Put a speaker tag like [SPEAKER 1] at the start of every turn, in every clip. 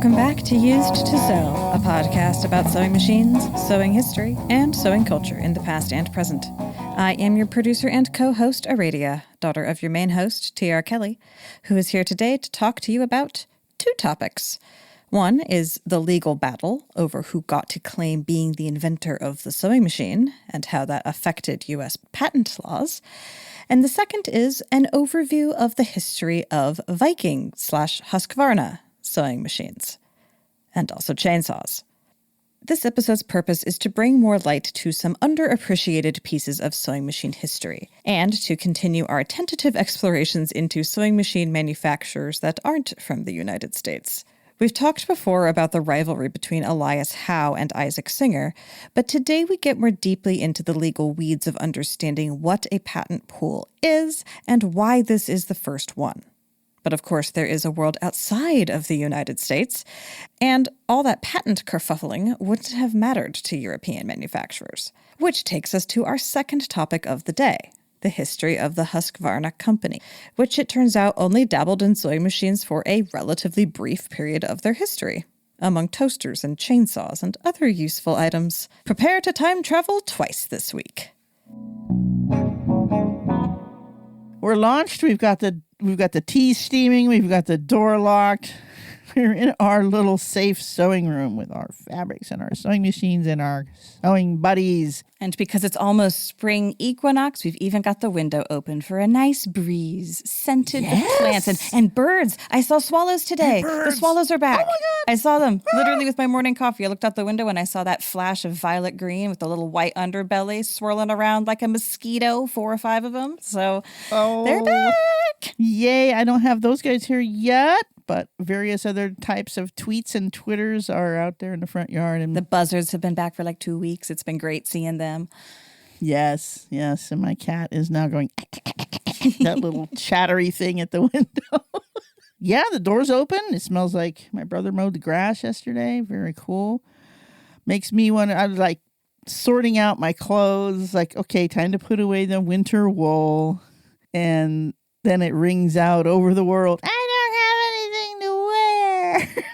[SPEAKER 1] Welcome back to Used to Sew, a podcast about sewing machines, sewing history, and sewing culture in the past and present. I am your producer and co-host, Aradia, daughter of your main host, T.R. Kelly, who is here today to talk to you about two topics. One is the legal battle over who got to claim being the inventor of the sewing machine and how that affected U.S. patent laws. And the second is an overview of the history of Viking/Husqvarna sewing machines, and also chainsaws. This episode's purpose is to bring more light to some underappreciated pieces of sewing machine history, and to continue our tentative explorations into sewing machine manufacturers that aren't from the United States. We've talked before about the rivalry between Elias Howe and Isaac Singer, but today we get more deeply into the legal weeds of understanding what a patent pool is and why this is the first one. But of course, there is a world outside of the United States, and all that patent kerfuffling wouldn't have mattered to European manufacturers. Which takes us to our second topic of the day, the history of the Husqvarna company, which it turns out only dabbled in sewing machines for a relatively brief period of their history, among toasters and chainsaws and other useful items. Prepare to time travel twice this week.
[SPEAKER 2] We're launched. We've got the tea steaming. We've got the door locked. We're in our little safe sewing room with our fabrics and our sewing machines and our sewing buddies.
[SPEAKER 1] And because it's almost spring equinox, we've even got the window open for a nice breeze, scented with plants and birds. I saw swallows today. The swallows are back.
[SPEAKER 2] Oh my God.
[SPEAKER 1] I saw them literally with my morning coffee. I looked out the window and I saw that flash of violet green with the little white underbelly swirling around like a mosquito, 4 or 5 of them. So they're back.
[SPEAKER 2] Yay. I don't have those guys here yet, but various other types of tweets and Twitters are out there in the front yard. And
[SPEAKER 1] the buzzards have been back for like 2 weeks. It's been great seeing them.
[SPEAKER 2] Yes. And my cat is now going that little chattery thing at the window. Yeah, the door's open. It smells like my brother mowed the grass yesterday. Very cool. Makes me want to, I was like sorting out my clothes. Like, okay, time to put away the winter wool. And then it rings out over the world. I don't have anything to wear.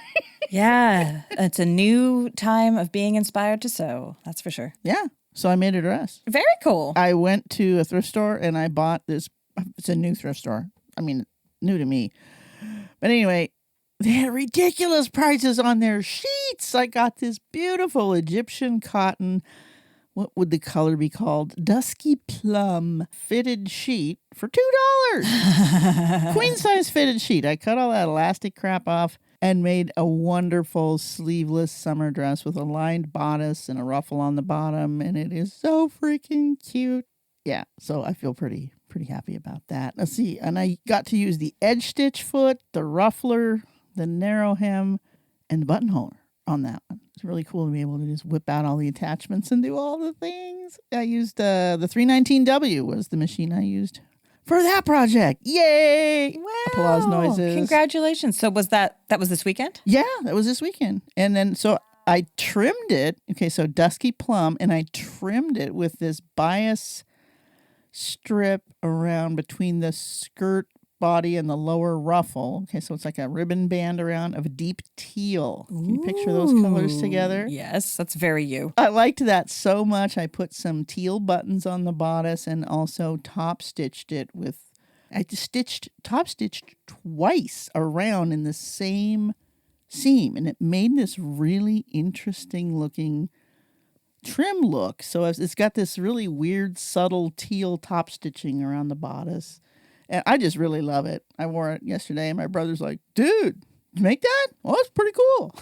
[SPEAKER 1] Yeah, it's a new time of being inspired to sew. That's for sure.
[SPEAKER 2] Yeah. So I made a dress.
[SPEAKER 1] Very cool.
[SPEAKER 2] I went to a thrift store and I bought this. It's a new thrift store. I mean, new to me. But anyway, they had ridiculous prices on their sheets. I got this beautiful Egyptian cotton. What would the color be called? Dusky plum fitted sheet for $2. Queen size fitted sheet. I cut all that elastic crap off and made a wonderful sleeveless summer dress with a lined bodice and a ruffle on the bottom. And it is so freaking cute. Yeah, so I feel pretty happy about that. Let's see. And I got to use the edge stitch foot, the ruffler, the narrow hem, and the buttonhole on that one. It's really cool to be able to just whip out all the attachments and do all the things. I used the 319W was the machine I used for that project. Yay!
[SPEAKER 1] Wow.
[SPEAKER 2] Applause noises.
[SPEAKER 1] Congratulations. So was that was this weekend?
[SPEAKER 2] Yeah, that was this weekend. And then so I trimmed it. Okay, so dusky plum, and I trimmed it with this bias strip around between the skirt body and the lower ruffle. Okay, so it's like a ribbon band around of a deep teal. Can you picture those colors together?
[SPEAKER 1] Yes, that's very you.
[SPEAKER 2] I liked that so much. I put some teal buttons on the bodice and also top stitched it with, I just top stitched twice around in the same seam, and it made this really interesting looking trim look. So it's got this really weird, subtle teal top stitching around the bodice. And I just really love it. I wore it yesterday, and my brother's like, dude, you make that? Well, that's pretty cool.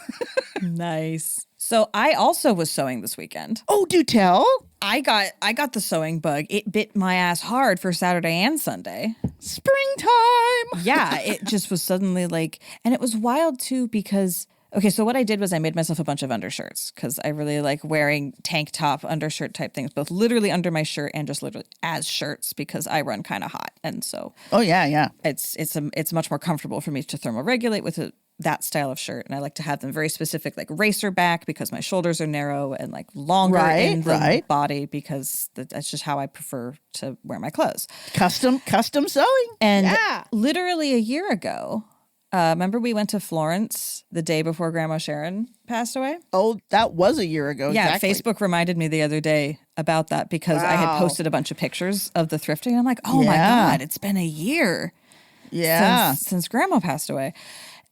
[SPEAKER 1] Nice. So I also was sewing this weekend.
[SPEAKER 2] Oh, do tell.
[SPEAKER 1] I got the sewing bug. It bit my ass hard for Saturday and Sunday.
[SPEAKER 2] Springtime.
[SPEAKER 1] Yeah, it just was suddenly like, and it was wild too because, okay, so what I did was I made myself a bunch of undershirts because I really like wearing tank top undershirt type things, both literally under my shirt and just literally as shirts because I run kind of hot. And so it's much more comfortable for me to thermoregulate with that style of shirt. And I like to have them very specific, like racer back because my shoulders are narrow and like longer in the body because that's just how I prefer to wear my clothes.
[SPEAKER 2] Custom sewing.
[SPEAKER 1] And literally a year ago, Remember we went to Florence the day before Grandma Sharon passed away?
[SPEAKER 2] Oh, that was a year ago.
[SPEAKER 1] Yeah,
[SPEAKER 2] exactly.
[SPEAKER 1] Facebook reminded me the other day about that because I had
[SPEAKER 2] Wow.
[SPEAKER 1] posted a bunch of pictures of the thrifting. And I'm like, oh my
[SPEAKER 2] Yeah.
[SPEAKER 1] God, it's been a year
[SPEAKER 2] Yeah.
[SPEAKER 1] since Grandma passed away.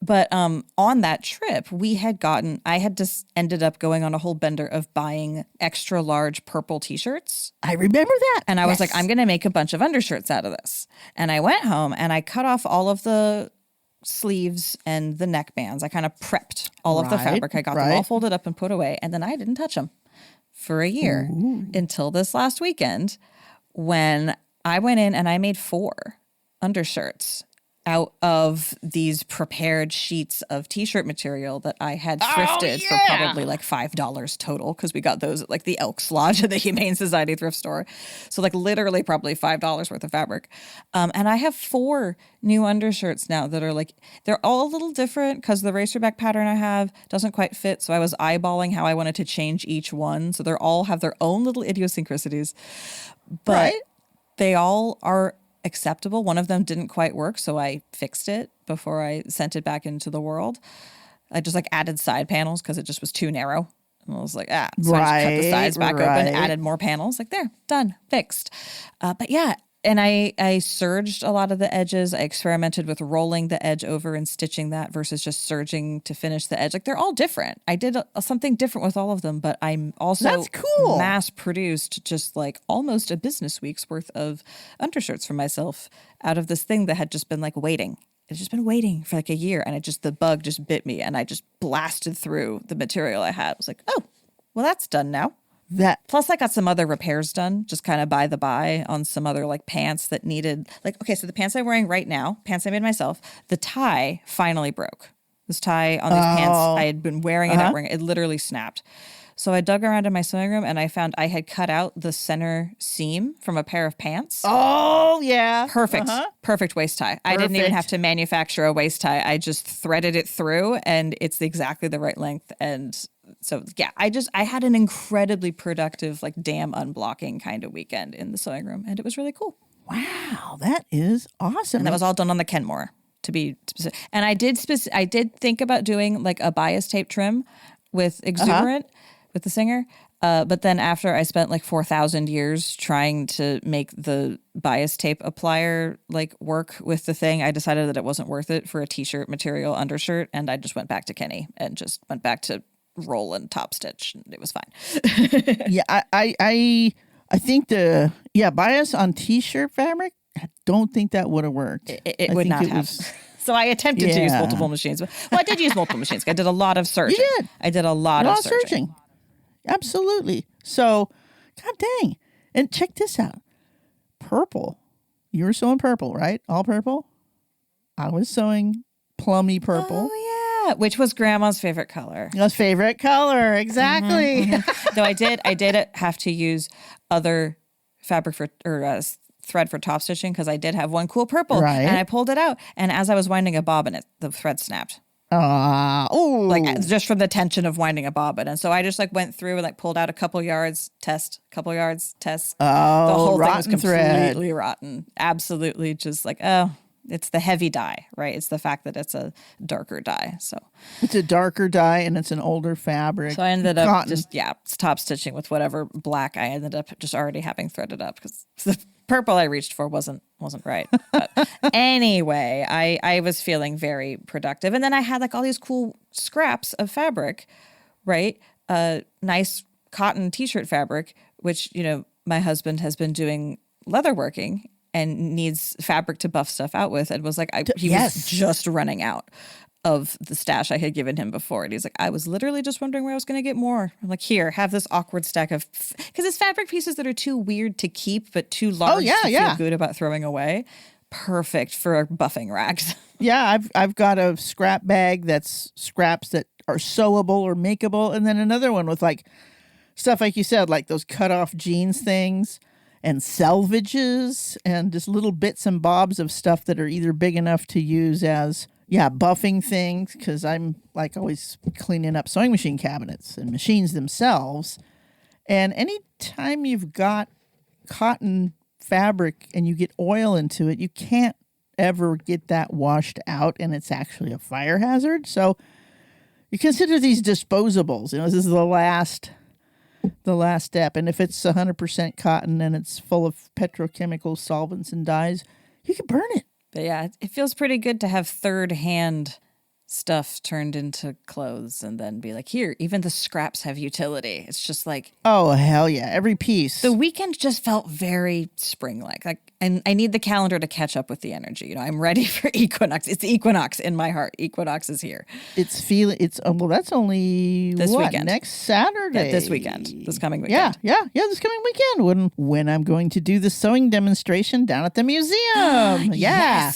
[SPEAKER 1] But on that trip, I had just ended up going on a whole bender of buying extra large purple t-shirts.
[SPEAKER 2] I remember that.
[SPEAKER 1] And I was
[SPEAKER 2] Yes.
[SPEAKER 1] like, I'm going to make a bunch of undershirts out of this. And I went home and I cut off all of the sleeves and the neck bands. I kind of prepped all of the
[SPEAKER 2] Right,
[SPEAKER 1] fabric. I got them all folded up and put away. And then I didn't touch them for a year until this last weekend when I went in and I made 4 undershirts out of these prepared sheets of t-shirt material that I had thrifted for probably like $5 total because we got those at like the Elks Lodge at the Humane Society thrift store. So like literally probably $5 worth of fabric. And I have 4 new undershirts now that are like, they're all a little different because the racerback pattern I have doesn't quite fit. So I was eyeballing how I wanted to change each one. So they're all have their own little idiosyncrasies, but they all are acceptable. One of them didn't quite work, so I fixed it before I sent it back into the world. I just like added side panels because it just was too narrow. And I was like, so I just cut the sides back open, added more panels. Like there, done, fixed. But yeah, and I serged a lot of the edges. I experimented with rolling the edge over and stitching that versus just serging to finish the edge. Like they're all different. I did something different with all of them, but I'm also
[SPEAKER 2] That's cool.
[SPEAKER 1] mass produced just like almost a business week's worth of undershirts for myself out of this thing that had just been like waiting. It's just been waiting for like a year and the bug just bit me and I just blasted through the material I had. I was like, oh, well, that's done now. Plus I got some other repairs done, just kind of by the by on some other like pants that needed like, okay, so the pants I'm wearing right now, pants I made myself, the tie finally broke. This tie on these pants, I had been wearing it out, it literally snapped. So I dug around in my sewing room and I found I had cut out the center seam from a pair of pants.
[SPEAKER 2] Oh, yeah.
[SPEAKER 1] Perfect. Perfect waist tie. I didn't even have to manufacture a waist tie. I just threaded it through and it's exactly the right length. And so, yeah, I had an incredibly productive, like dam unblocking kind of weekend in the sewing room. And it was really cool.
[SPEAKER 2] Wow, that is awesome.
[SPEAKER 1] And that was all done on the Kenmore to be specific. And I did think about doing like a bias tape trim with Exuberant with the Singer. But then after I spent like 4,000 years trying to make the bias tape applier like work with the thing, I decided that it wasn't worth it for a t-shirt material undershirt. And I just went back to Kenny and just went back to roll and top stitch. And it was fine.
[SPEAKER 2] Yeah, I think bias on t-shirt fabric, I don't think that would have worked.
[SPEAKER 1] It would not have. So I attempted to use multiple machines. Well, I did use multiple machines. I did a lot of serging.
[SPEAKER 2] You did.
[SPEAKER 1] I did a lot of serging.
[SPEAKER 2] Absolutely. So, god dang. And check this out. Purple. You were sewing purple, right? All purple? I was sewing plummy purple.
[SPEAKER 1] Oh, yeah. Which was Grandma's favorite color.
[SPEAKER 2] Grandma's favorite color. Exactly.
[SPEAKER 1] Though I did have to use other fabric thread for top stitching because I did have one cool purple.
[SPEAKER 2] Right.
[SPEAKER 1] And I pulled it out. And as I was winding a bobbin, the thread snapped. Like just from the tension of winding a bobbin. And so I just like went through and like pulled out a couple yards, test, couple yards, test.
[SPEAKER 2] Oh,
[SPEAKER 1] the whole thing was completely
[SPEAKER 2] thread.
[SPEAKER 1] rotten. Absolutely just like, it's the heavy dye, right? It's the fact that it's a darker dye. So
[SPEAKER 2] it's a darker dye and it's an older fabric.
[SPEAKER 1] So I ended up top stitching with whatever black I ended up just already having threaded up because the purple I reached for wasn't right. But anyway, I was feeling very productive. And then I had like all these cool scraps of fabric, right? Nice cotton t-shirt fabric, which, my husband has been doing leather working and needs fabric to buff stuff out with. And was like, he was just running out of the stash I had given him before. And he's like, I was literally just wondering where I was going to get more. I'm like, here, have this awkward stack of, because it's fabric pieces that are too weird to keep, but too large to feel good about throwing away. Perfect for buffing racks.
[SPEAKER 2] Yeah, I've got a scrap bag that's scraps that are sewable or makeable. And then another one with like stuff, like you said, like those cut off jeans things and selvages and just little bits and bobs of stuff that are either big enough to use as buffing things, because I'm like always cleaning up sewing machine cabinets and machines themselves. And anytime you've got cotton fabric and you get oil into it, you can't ever get that washed out and it's actually a fire hazard. So you consider these disposables. This is the last step. And if it's 100% cotton and it's full of petrochemical solvents and dyes, you can burn it.
[SPEAKER 1] But yeah, it feels pretty good to have third-hand stuff turned into clothes and then be like, here, even the scraps have utility. It's just like,
[SPEAKER 2] oh, hell yeah. Every piece.
[SPEAKER 1] the weekend just felt very spring-like. And I need the calendar to catch up with the energy. I'm ready for equinox. It's equinox in my heart. Equinox is here.
[SPEAKER 2] That's only
[SPEAKER 1] this weekend.
[SPEAKER 2] Next Saturday.
[SPEAKER 1] Yeah, this coming weekend.
[SPEAKER 2] Yeah, this coming weekend when I'm going to do the sewing demonstration down at the museum. Yeah.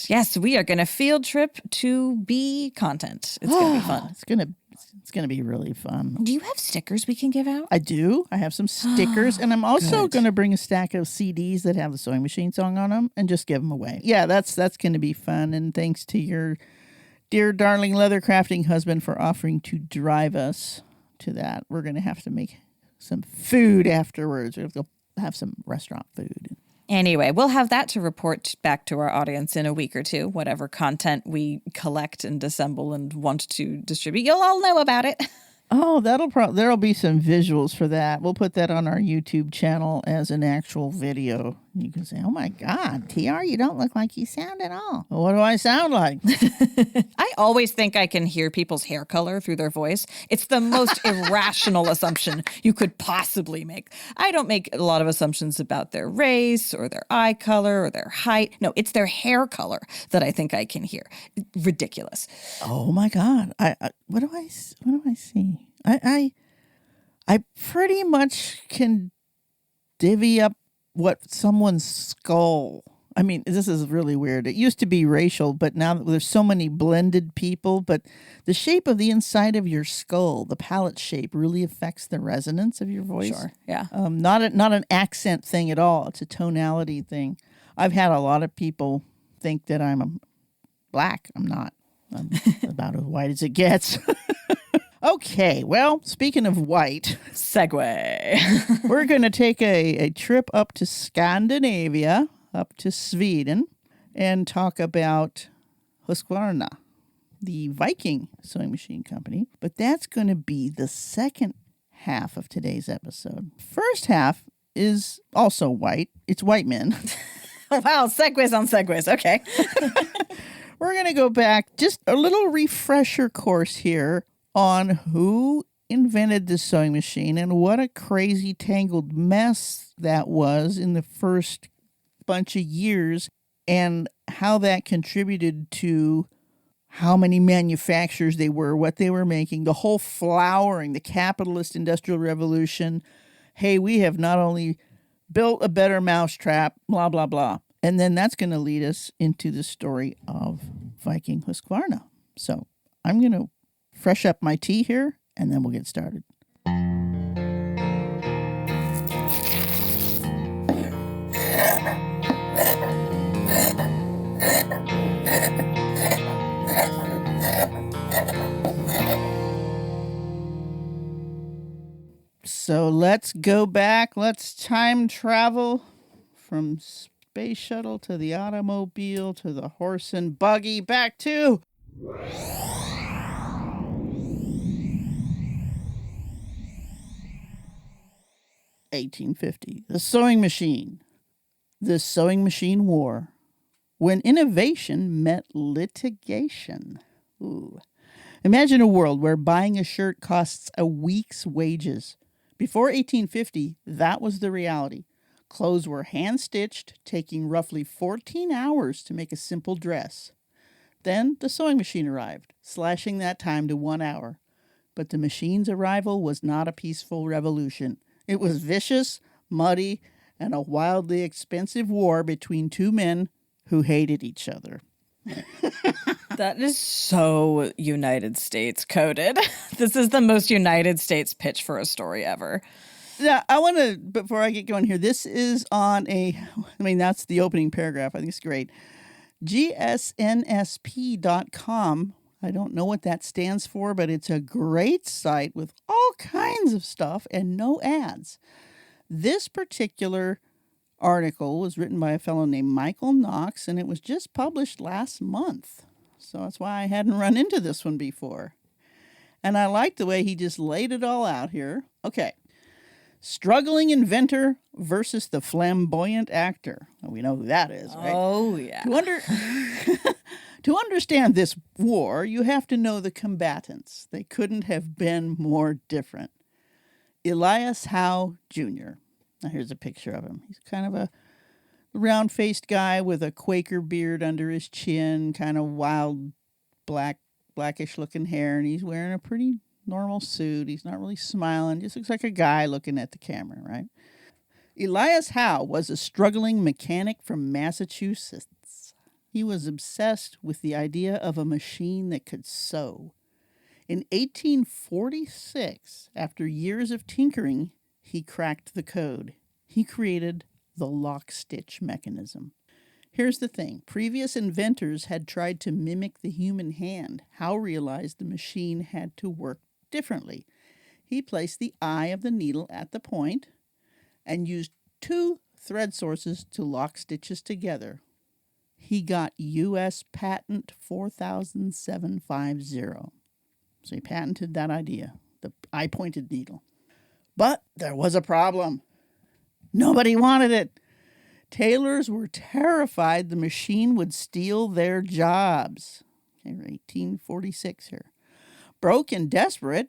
[SPEAKER 1] Yes, we are going to field trip to be content. It's going to be fun.
[SPEAKER 2] It's gonna be really fun.
[SPEAKER 1] Do you have stickers we can give out?
[SPEAKER 2] I do. I have some stickers, and I'm also going to bring a stack of CDs that have the sewing machine song on them and just give them away. Yeah, that's going to be fun. And thanks to your dear, darling leather crafting husband for offering to drive us to that. We're going to have to make some food afterwards. We have to have some restaurant food.
[SPEAKER 1] Anyway, we'll have that to report back to our audience in a week or two. Whatever content we collect and assemble and want to distribute, you'll all know about it.
[SPEAKER 2] Oh, there'll be some visuals for that. We'll put that on our YouTube channel as an actual video. You can say, oh my God, TR, you don't look like you sound at all. Well, what do I sound like?
[SPEAKER 1] I always think I can hear people's hair color through their voice. It's the most irrational assumption you could possibly make. I don't make a lot of assumptions about their race or their eye color or their height. No, it's their hair color that I think I can hear. Ridiculous.
[SPEAKER 2] Oh my God. What do I see? I pretty much can divvy up what someone's skull. I mean, this is really weird. It used to be racial, but now there's so many blended people. But the shape of the inside of your skull, the palate shape, really affects the resonance of your voice.
[SPEAKER 1] Sure, yeah.
[SPEAKER 2] Not an accent thing at all. It's a tonality thing. I've had a lot of people think that I'm black. I'm not. I'm about as white as it gets. Okay, well, speaking of white,
[SPEAKER 1] segue.
[SPEAKER 2] We're going to take a trip up to Scandinavia, up to Sweden, and talk about Husqvarna, the Viking sewing machine company. But that's going to be the second half of today's episode. First half is also white. It's white men.
[SPEAKER 1] Wow, segues on segues. Okay.
[SPEAKER 2] We're going to go back, just a little refresher course here on who invented the sewing machine and what a crazy tangled mess that was in the first bunch of years and how that contributed to how many manufacturers they were, what they were making, the whole flowering, the capitalist industrial revolution. Hey, we have not only built a better mousetrap, blah, blah, blah. And then that's going to lead us into the story of Viking Husqvarna. So I'm going to fresh up my tea here, and then we'll get started. So let's go back. Let's time travel from space shuttle to the automobile to the horse and buggy back to 1850. The sewing machine. The sewing machine war. When innovation met litigation. Ooh. Imagine a world where buying a shirt costs a week's wages. Before 1850, that was the reality. Clothes were hand-stitched, taking roughly 14 hours to make a simple dress. Then the sewing machine arrived, slashing that time to 1 hour. But the machine's arrival was not a peaceful revolution. It was vicious, muddy, and a wildly expensive war between two men who hated each other.
[SPEAKER 1] That is so United States coded. This is the most United States pitch for a story ever.
[SPEAKER 2] Yeah, I want to, before I get going here, this is on that's the opening paragraph. I think it's great. GSNSP.com. I don't know what that stands for, but it's a great site with all kinds of stuff and no ads. This particular article was written by a fellow named Michael Knox, and it was just published last month. So that's why I hadn't run into this one before. And I like the way he just laid it all out here. Okay. Struggling inventor versus the flamboyant actor. Well, we know who that is, right?
[SPEAKER 1] Oh, yeah.
[SPEAKER 2] To understand this war, you have to know the combatants. They couldn't have been more different. Elias Howe Jr. Now here's a picture of him. He's kind of a round-faced guy with a Quaker beard under his chin, kind of wild, blackish-looking hair, and he's wearing a pretty normal suit. He's not really smiling. Just looks like a guy looking at the camera, right? Elias Howe was a struggling mechanic from Massachusetts. He was obsessed with the idea of a machine that could sew. In 1846, after years of tinkering, he cracked the code. He created the lock-stitch mechanism. Here's the thing. Previous inventors had tried to mimic the human hand. Howe realized the machine had to work differently. He placed the eye of the needle at the point and used 2 thread sources to lock stitches together. He got U.S. Patent 40750. So he patented that idea, the eye-pointed needle. But there was a problem. Nobody wanted it. Tailors were terrified the machine would steal their jobs. Okay, 1846 here. Broke and desperate,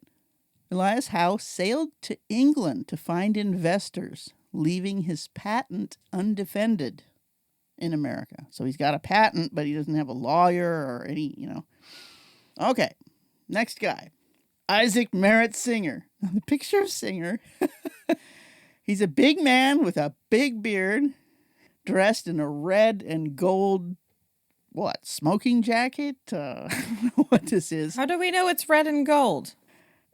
[SPEAKER 2] Elias Howe sailed to England to find investors, leaving his patent undefended in America. So he's got a patent, but he doesn't have a lawyer or any. Okay, next guy. Isaac Merritt Singer. Now, the picture of Singer, he's a big man with a big beard, dressed in a red and gold, smoking jacket? I don't know what this is.
[SPEAKER 1] How do we know it's red and gold?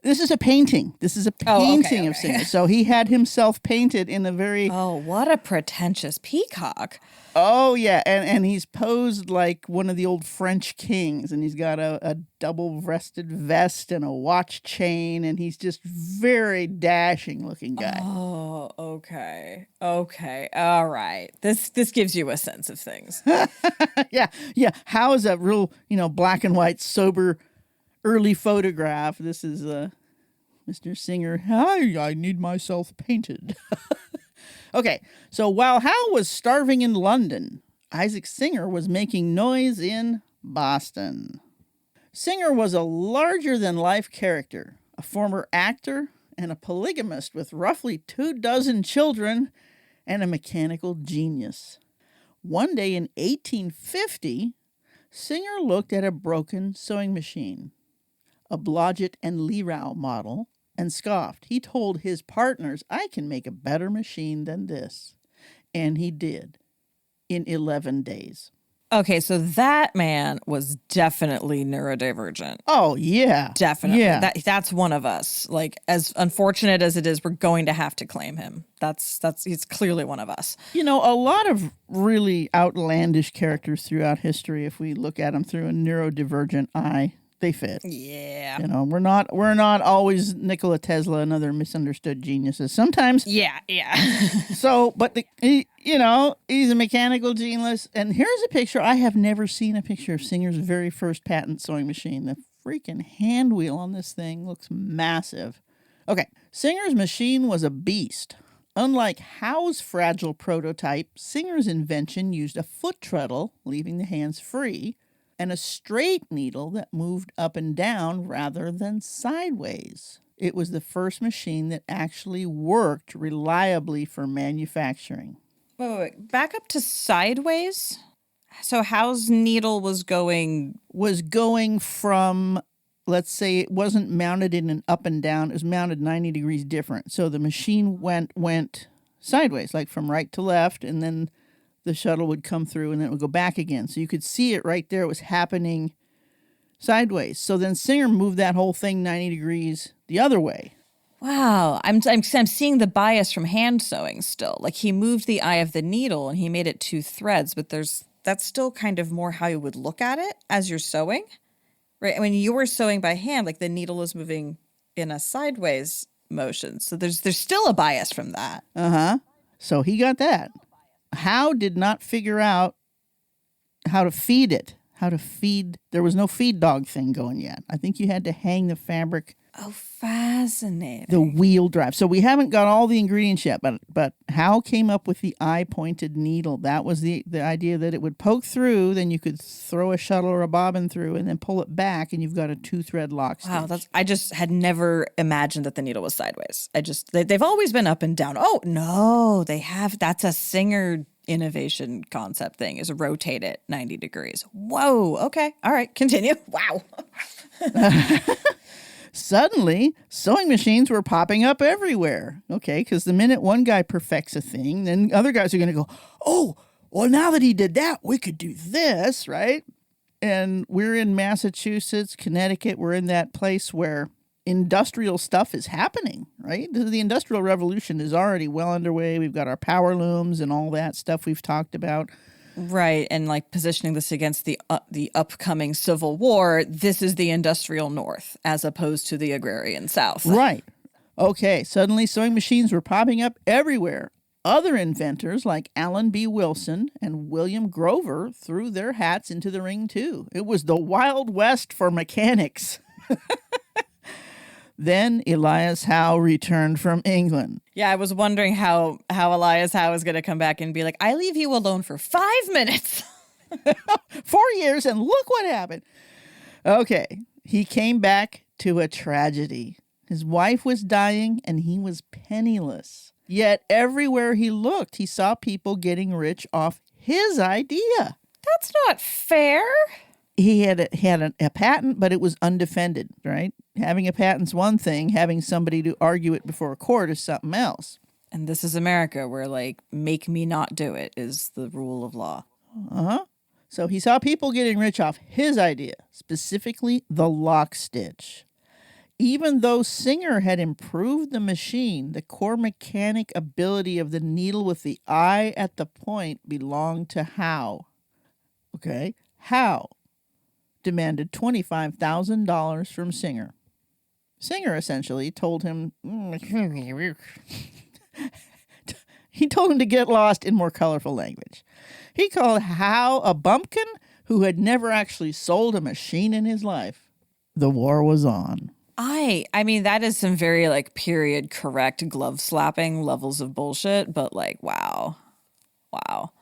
[SPEAKER 2] This is a painting. This is a painting of Singer. So he had himself painted in a very...
[SPEAKER 1] Oh, what a pretentious peacock.
[SPEAKER 2] Oh, yeah. And he's posed like one of the old French kings. And he's got a double-breasted vest and a watch chain. And he's just very dashing looking guy.
[SPEAKER 1] Oh, okay. Okay. All right. This gives you a sense of things.
[SPEAKER 2] Yeah. How is a real, black and white, sober... early photograph. This is Mr. Singer. Hi, I need myself painted. Okay, so while Howe was starving in London, Isaac Singer was making noise in Boston. Singer was a larger-than-life character, a former actor, and a polygamist with roughly 24 children and a mechanical genius. One day in 1850, Singer looked at a broken sewing machine, a Blodgett and Leroy model, and scoffed. He told his partners, I can make a better machine than this. And he did, in 11 days.
[SPEAKER 1] Okay, so that man was definitely neurodivergent.
[SPEAKER 2] Oh, yeah.
[SPEAKER 1] Definitely.
[SPEAKER 2] Yeah.
[SPEAKER 1] That's one of us. Like, as unfortunate as it is, we're going to have to claim him. He's clearly one of us.
[SPEAKER 2] A lot of really outlandish characters throughout history, if we look at them through a neurodivergent eye, they fit.
[SPEAKER 1] Yeah.
[SPEAKER 2] We're not always Nikola Tesla and other misunderstood geniuses. Sometimes.
[SPEAKER 1] Yeah.
[SPEAKER 2] So, but he's a mechanical genius. And here's a picture. I have never seen a picture of Singer's very first patent sewing machine. The freaking hand wheel on this thing looks massive. Okay, Singer's machine was a beast. Unlike Howe's fragile prototype, Singer's invention used a foot treadle, leaving the hands free, and a straight needle that moved up and down rather than sideways. It was the first machine that actually worked reliably for manufacturing.
[SPEAKER 1] Wait. Back up to sideways? So Howe's needle was going
[SPEAKER 2] from, let's say it wasn't mounted in an up and down, it was mounted 90 degrees different. So the machine went sideways, like from right to left, and then the shuttle would come through and then it would go back again. So you could see it right there. It was happening sideways. So then Singer moved that whole thing 90 degrees the other way.
[SPEAKER 1] Wow. I'm seeing the bias from hand sewing still. Like he moved the eye of the needle and he made it 2 threads, but that's still kind of more how you would look at it as you're sewing, right? When you were sewing by hand, like the needle is moving in a sideways motion. So there's still a bias from that.
[SPEAKER 2] Uh-huh. So he got that. Howe did not figure out how to feed it. There was no feed dog thing going yet. I think you had to hang the fabric.
[SPEAKER 1] Oh, fascinating.
[SPEAKER 2] The wheel drive. So we haven't got all the ingredients yet, but Howe came up with the eye-pointed needle. That was the idea, that it would poke through, then you could throw a shuttle or a bobbin through and then pull it back, and you've got a 2-thread lock stitch.
[SPEAKER 1] Wow, I just had never imagined that the needle was sideways. They've always been up and down. Oh, no, they have. That's a Singer innovation concept thing, is rotate it 90 degrees. Whoa, okay. All right, continue. Wow.
[SPEAKER 2] Suddenly, sewing machines were popping up everywhere. Okay, because the minute one guy perfects a thing, then other guys are going to go, oh, well, now that he did that, we could do this, right? And we're in Massachusetts, Connecticut. We're in that place where industrial stuff is happening, right? The Industrial Revolution is already well underway. We've got our power looms and all that stuff we've talked about.
[SPEAKER 1] Right, and like positioning this against the upcoming Civil War, this is the industrial North as opposed to the agrarian South.
[SPEAKER 2] Right. Okay, suddenly sewing machines were popping up everywhere. Other inventors like Allen B. Wilson and William Grover threw their hats into the ring too. It was the Wild West for mechanics. Then Elias Howe returned from England.
[SPEAKER 1] Yeah, I was wondering how Elias Howe is going to come back and be like, I leave you alone for 5 minutes.
[SPEAKER 2] 4 years, and look what happened. Okay, he came back to a tragedy. His wife was dying, and he was penniless. Yet everywhere he looked, he saw people getting rich off his idea.
[SPEAKER 1] That's not fair.
[SPEAKER 2] He had a patent, but it was undefended, right? Having a patent's one thing. Having somebody to argue it before a court is something else.
[SPEAKER 1] And this is America, where, like, make me not do it is the rule of law.
[SPEAKER 2] Uh-huh. So he saw people getting rich off his idea, specifically the lock stitch. Even though Singer had improved the machine, the core mechanic ability of the needle with the eye at the point belonged to Howe. Okay? Howe demanded $25,000 from Singer. Singer essentially told him, he told him to get lost in more colorful language. He called Howe a bumpkin who had never actually sold a machine in his life. The war was on.
[SPEAKER 1] I mean, that is some very, like, period correct glove slapping levels of bullshit, but, like, wow. Wow.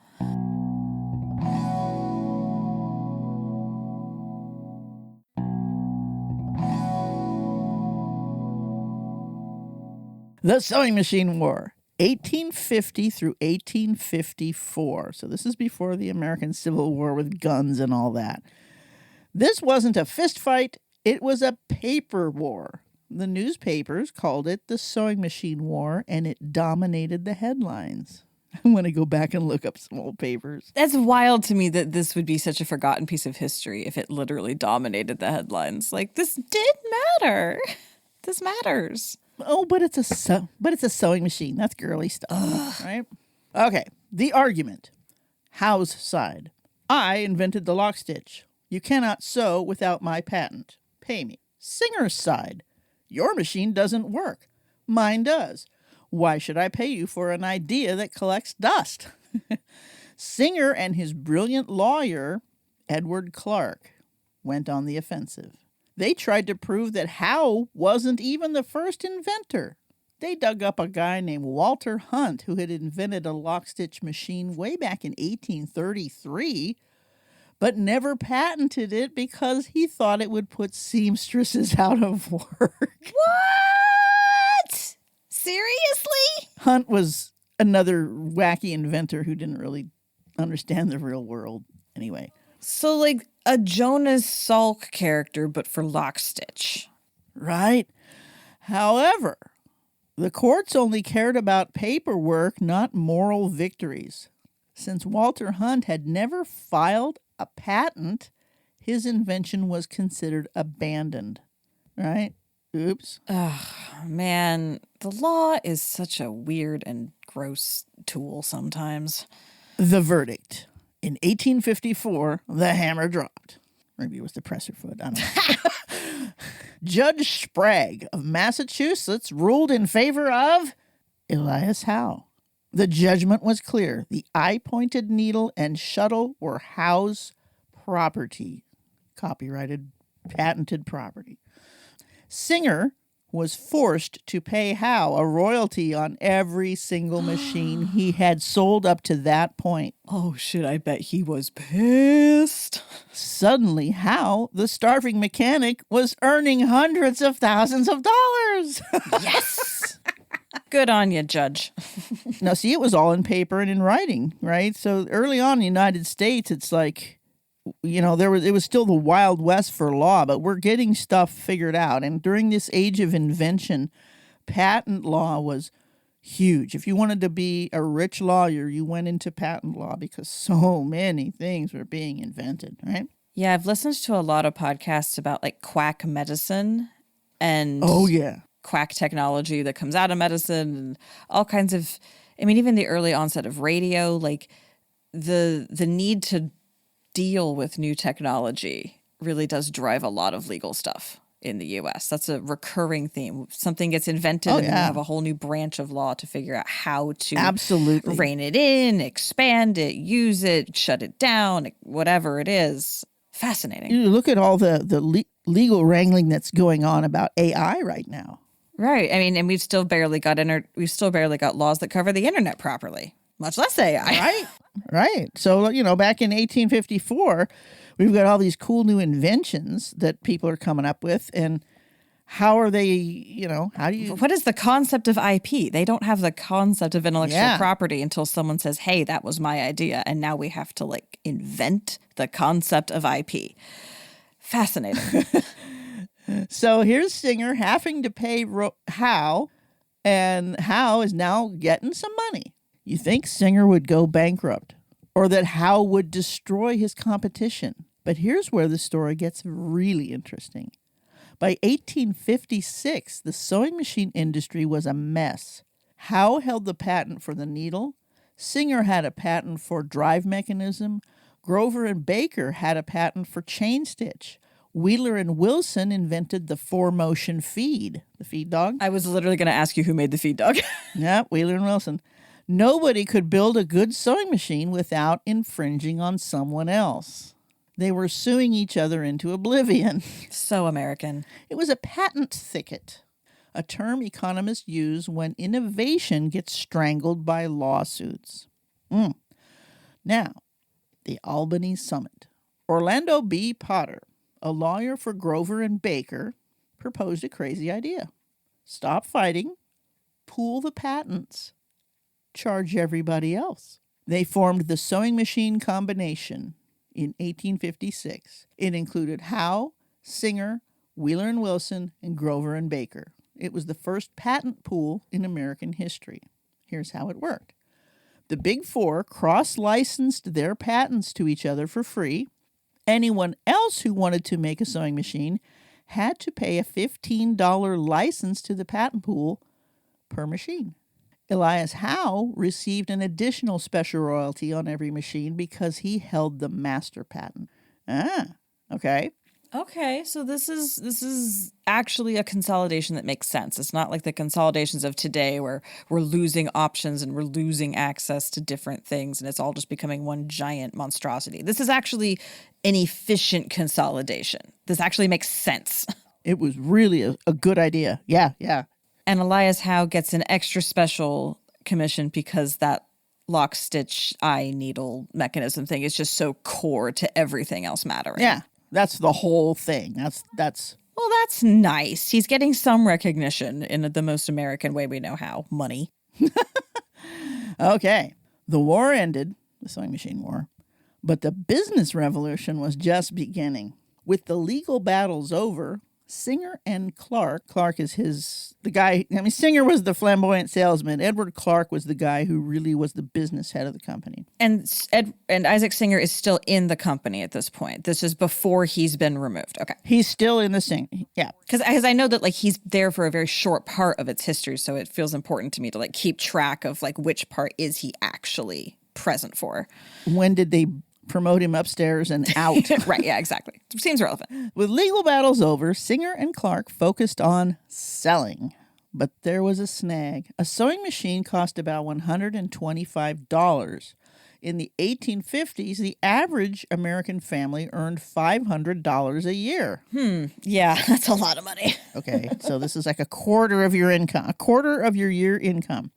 [SPEAKER 2] The Sewing Machine War, 1850 through 1854. So this is before the American Civil War with guns and all that. This wasn't a fist fight, it was a paper war. The newspapers called it the Sewing Machine War, and it dominated the headlines. I want to go back and look up some old papers.
[SPEAKER 1] That's wild to me that this would be such a forgotten piece of history if it literally dominated the headlines. Like, this did matter. This matters.
[SPEAKER 2] Oh, but it's a sewing machine. That's girly stuff, right? Okay, the argument. Howe's side. I invented the lock stitch. You cannot sew without my patent. Pay me. Singer's side. Your machine doesn't work. Mine does. Why should I pay you for an idea that collects dust? Singer and his brilliant lawyer, Edward Clark, went on the offensive. They tried to prove that Howe wasn't even the first inventor. They dug up a guy named Walter Hunt who had invented a lock-stitch machine way back in 1833, but never patented it because he thought it would put seamstresses out of work.
[SPEAKER 1] What? Seriously?
[SPEAKER 2] Hunt was another wacky inventor who didn't really understand the real world. Anyway.
[SPEAKER 1] So, like, a Jonas Salk character, but for lock stitch.
[SPEAKER 2] Right? However, the courts only cared about paperwork, not moral victories. Since Walter Hunt had never filed a patent, his invention was considered abandoned. Right? Oops.
[SPEAKER 1] Ugh, man, the law is such a weird and gross tool sometimes.
[SPEAKER 2] The verdict. In 1854, the hammer dropped. Maybe it was the presser foot. I don't know. Judge Sprague of Massachusetts ruled in favor of Elias Howe. The judgment was clear. The eye-pointed needle and shuttle were Howe's property, copyrighted, patented property. Singer was forced to pay Howe a royalty on every single machine he had sold up to that point.
[SPEAKER 1] Oh, shit, I bet he was pissed.
[SPEAKER 2] Suddenly, Howe, the starving mechanic, was earning hundreds of thousands of dollars.
[SPEAKER 1] Yes! Good on you, Judge.
[SPEAKER 2] Now, see, it was all in paper and in writing, right? So early on in the United States, it's like, you know, it was still the Wild West for law, but we're getting stuff figured out. And during this age of invention, patent law was huge. If you wanted to be a rich lawyer, you went into patent law because so many things were being invented, right?
[SPEAKER 1] Yeah, I've listened to a lot of podcasts about like quack medicine and quack technology that comes out of medicine and all kinds of, I mean, even the early onset of radio, like the need to deal with new technology really does drive a lot of legal stuff in the U.S. That's a recurring theme. Something gets invented and then you have a whole new branch of law to figure out how to rein it in, expand it, use it, shut it down, whatever it is. Fascinating.
[SPEAKER 2] You look at all the legal wrangling that's going on about AI right now.
[SPEAKER 1] Right. I mean, and we've still barely got laws that cover the internet properly, much less AI.
[SPEAKER 2] Right. So, you know, back in 1854, we've got all these cool new inventions that people are coming up with. And how are they, you know,
[SPEAKER 1] what is the concept of IP? They don't have the concept of intellectual property until someone says, hey, that was my idea. And now we have to like invent the concept of IP. Fascinating.
[SPEAKER 2] So here's Singer having to pay Howe, and Howe is now getting some money. You think Singer would go bankrupt or that Howe would destroy his competition. But here's where the story gets really interesting. By 1856, the sewing machine industry was a mess. Howe held the patent for the needle. Singer had a patent for drive mechanism. Grover and Baker had a patent for chain stitch. Wheeler and Wilson invented the four-motion feed, the feed dog.
[SPEAKER 1] I was literally going to ask you who made the feed dog.
[SPEAKER 2] Yeah, Wheeler and Wilson. Nobody could build a good sewing machine without infringing on someone else. They were suing each other into oblivion.
[SPEAKER 1] So American.
[SPEAKER 2] It was a patent thicket, a term economists use when innovation gets strangled by lawsuits. Now, the Albany Summit. Orlando B. Potter, a lawyer for Grover and Baker, proposed a crazy idea. Stop fighting, pool the patents, charge everybody else. They formed the Sewing Machine Combination in 1856. It included Howe, Singer, Wheeler and Wilson, and Grover and Baker. It was the first patent pool in American history. Here's how it worked. The Big Four cross-licensed their patents to each other for free. Anyone else who wanted to make a sewing machine had to pay a $15 license to the patent pool per machine. Elias Howe received an additional special royalty on every machine because he held the master patent. Okay.
[SPEAKER 1] Okay, so this is actually a consolidation that makes sense. It's not like the consolidations of today where we're losing options and we're losing access to different things and it's all just becoming one giant monstrosity. This is actually an efficient consolidation. This actually makes sense.
[SPEAKER 2] It was really a good idea. Yeah.
[SPEAKER 1] And Elias Howe gets an extra special commission because that lock, stitch, eye, needle mechanism thing is just so core to everything else mattering.
[SPEAKER 2] Yeah, that's the whole thing. That's
[SPEAKER 1] Well, that's nice. He's getting some recognition in the most American way we know how. Money.
[SPEAKER 2] Okay. The war ended, the sewing machine war, but the business revolution was just beginning. With the legal battles over, Singer and Clark is the guy, Singer was the flamboyant salesman. Edward Clark was the guy who really was the business head of the company.
[SPEAKER 1] And Isaac Singer is still in the company at this point. This is before he's been removed. Okay.
[SPEAKER 2] He's still in the Singer. Yeah.
[SPEAKER 1] Because I know that like he's there for a very short part of its history, so it feels important to me to like keep track of like which part is he actually present for.
[SPEAKER 2] When did they promote him upstairs and out?
[SPEAKER 1] Right, yeah, exactly. Seems relevant.
[SPEAKER 2] With legal battles over, Singer and Clark focused on selling. but there was a snag. A sewing machine cost about $125. In the 1850s, the average American family earned $500 a year.
[SPEAKER 1] Yeah, that's a lot of money.
[SPEAKER 2] Okay, so this is like a quarter of your income, a quarter of your year income.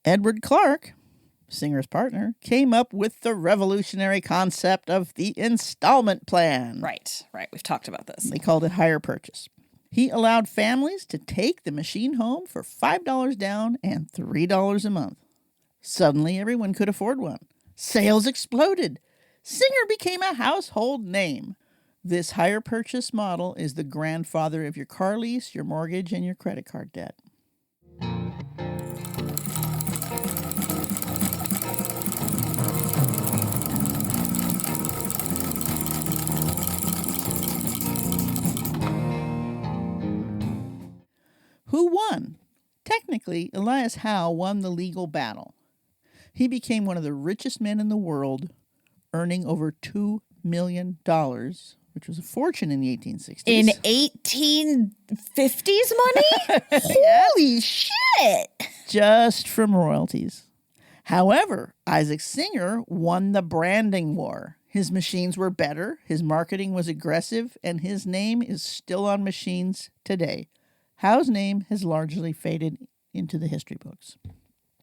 [SPEAKER 2] Edward Clark, Singer's partner, came up with the revolutionary concept of the installment plan.
[SPEAKER 1] Right. We've talked about this.
[SPEAKER 2] They called it hire purchase. He allowed families to take the machine home for $5 down and $3 a month. Suddenly, everyone could afford one. Sales exploded. Singer became a household name. This hire purchase model is the grandfather of your car lease, your mortgage, and your credit card debt. Who won? Technically, Elias Howe won the legal battle. He became one of the richest men in the world, earning over $2 million, which was a fortune in the 1860s.
[SPEAKER 1] In 1850s money? Holy shit!
[SPEAKER 2] Just from royalties. However, Isaac Singer won the branding war. His machines were better, his marketing was aggressive, and his name is still on machines today. Howe's name has largely faded into the history books.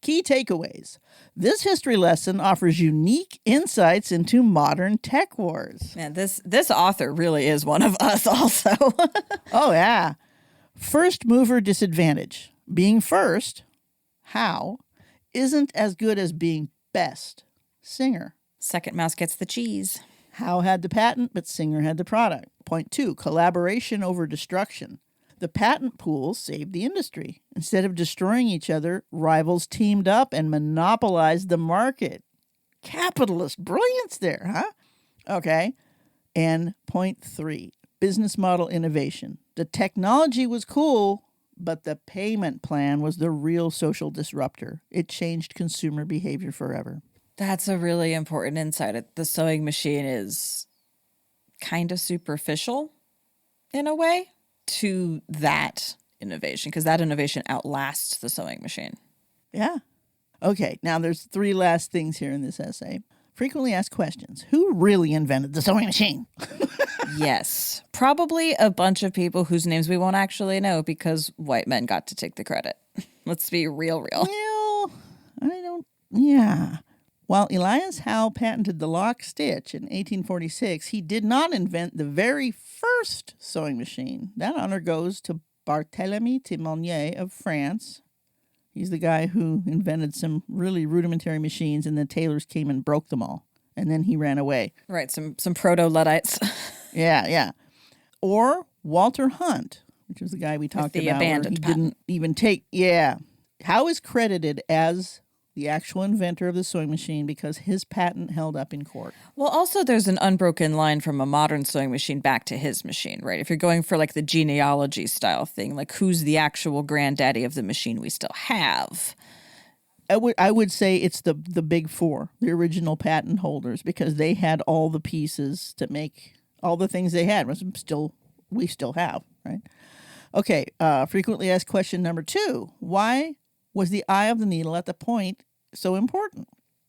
[SPEAKER 2] Key takeaways. This history lesson offers unique insights into modern tech wars.
[SPEAKER 1] Man, this author really is one of us also.
[SPEAKER 2] Oh, yeah. First mover disadvantage. Being first, Howe, isn't as good as being best, Singer.
[SPEAKER 1] Second mouse gets the cheese.
[SPEAKER 2] Howe had the patent, but Singer had the product. Point 2, collaboration over destruction. The patent pool saved the industry. Instead of destroying each other, rivals teamed up and monopolized the market. Capitalist brilliance there, huh? Okay. And point 3, business model innovation. The technology was cool, but the payment plan was the real social disruptor. It changed consumer behavior forever.
[SPEAKER 1] That's a really important insight. The sewing machine is kind of superficial in a way to that innovation, because that innovation outlasts the sewing machine.
[SPEAKER 2] Yeah. Okay, now there's 3 last things here in this essay. Frequently asked questions. Who really invented the sewing machine?
[SPEAKER 1] Yes. Probably a bunch of people whose names we won't actually know because white men got to take the credit. Let's be real.
[SPEAKER 2] Well, yeah. While Elias Howe patented the lock stitch in 1846, he did not invent the very first sewing machine. That honor goes to Barthélemy Timonier of France. He's the guy who invented some really rudimentary machines, and the tailors came and broke them all. And then he ran away.
[SPEAKER 1] Right, some proto-Luddites.
[SPEAKER 2] Yeah. Or Walter Hunt, which was the guy we talked
[SPEAKER 1] the
[SPEAKER 2] about.
[SPEAKER 1] abandoned
[SPEAKER 2] He didn't even take, Howe is credited as the actual inventor of the sewing machine because his patent held up in court.
[SPEAKER 1] Well, also there's an unbroken line from a modern sewing machine back to his machine, right? If you're going for like the genealogy style thing, like who's the actual granddaddy of the machine we still have?
[SPEAKER 2] I would say it's the big 4, the original patent holders, because they had all the pieces to make all the things they had. We still have, right? Okay, frequently asked question number 2. Why was the eye of the needle at the point so important?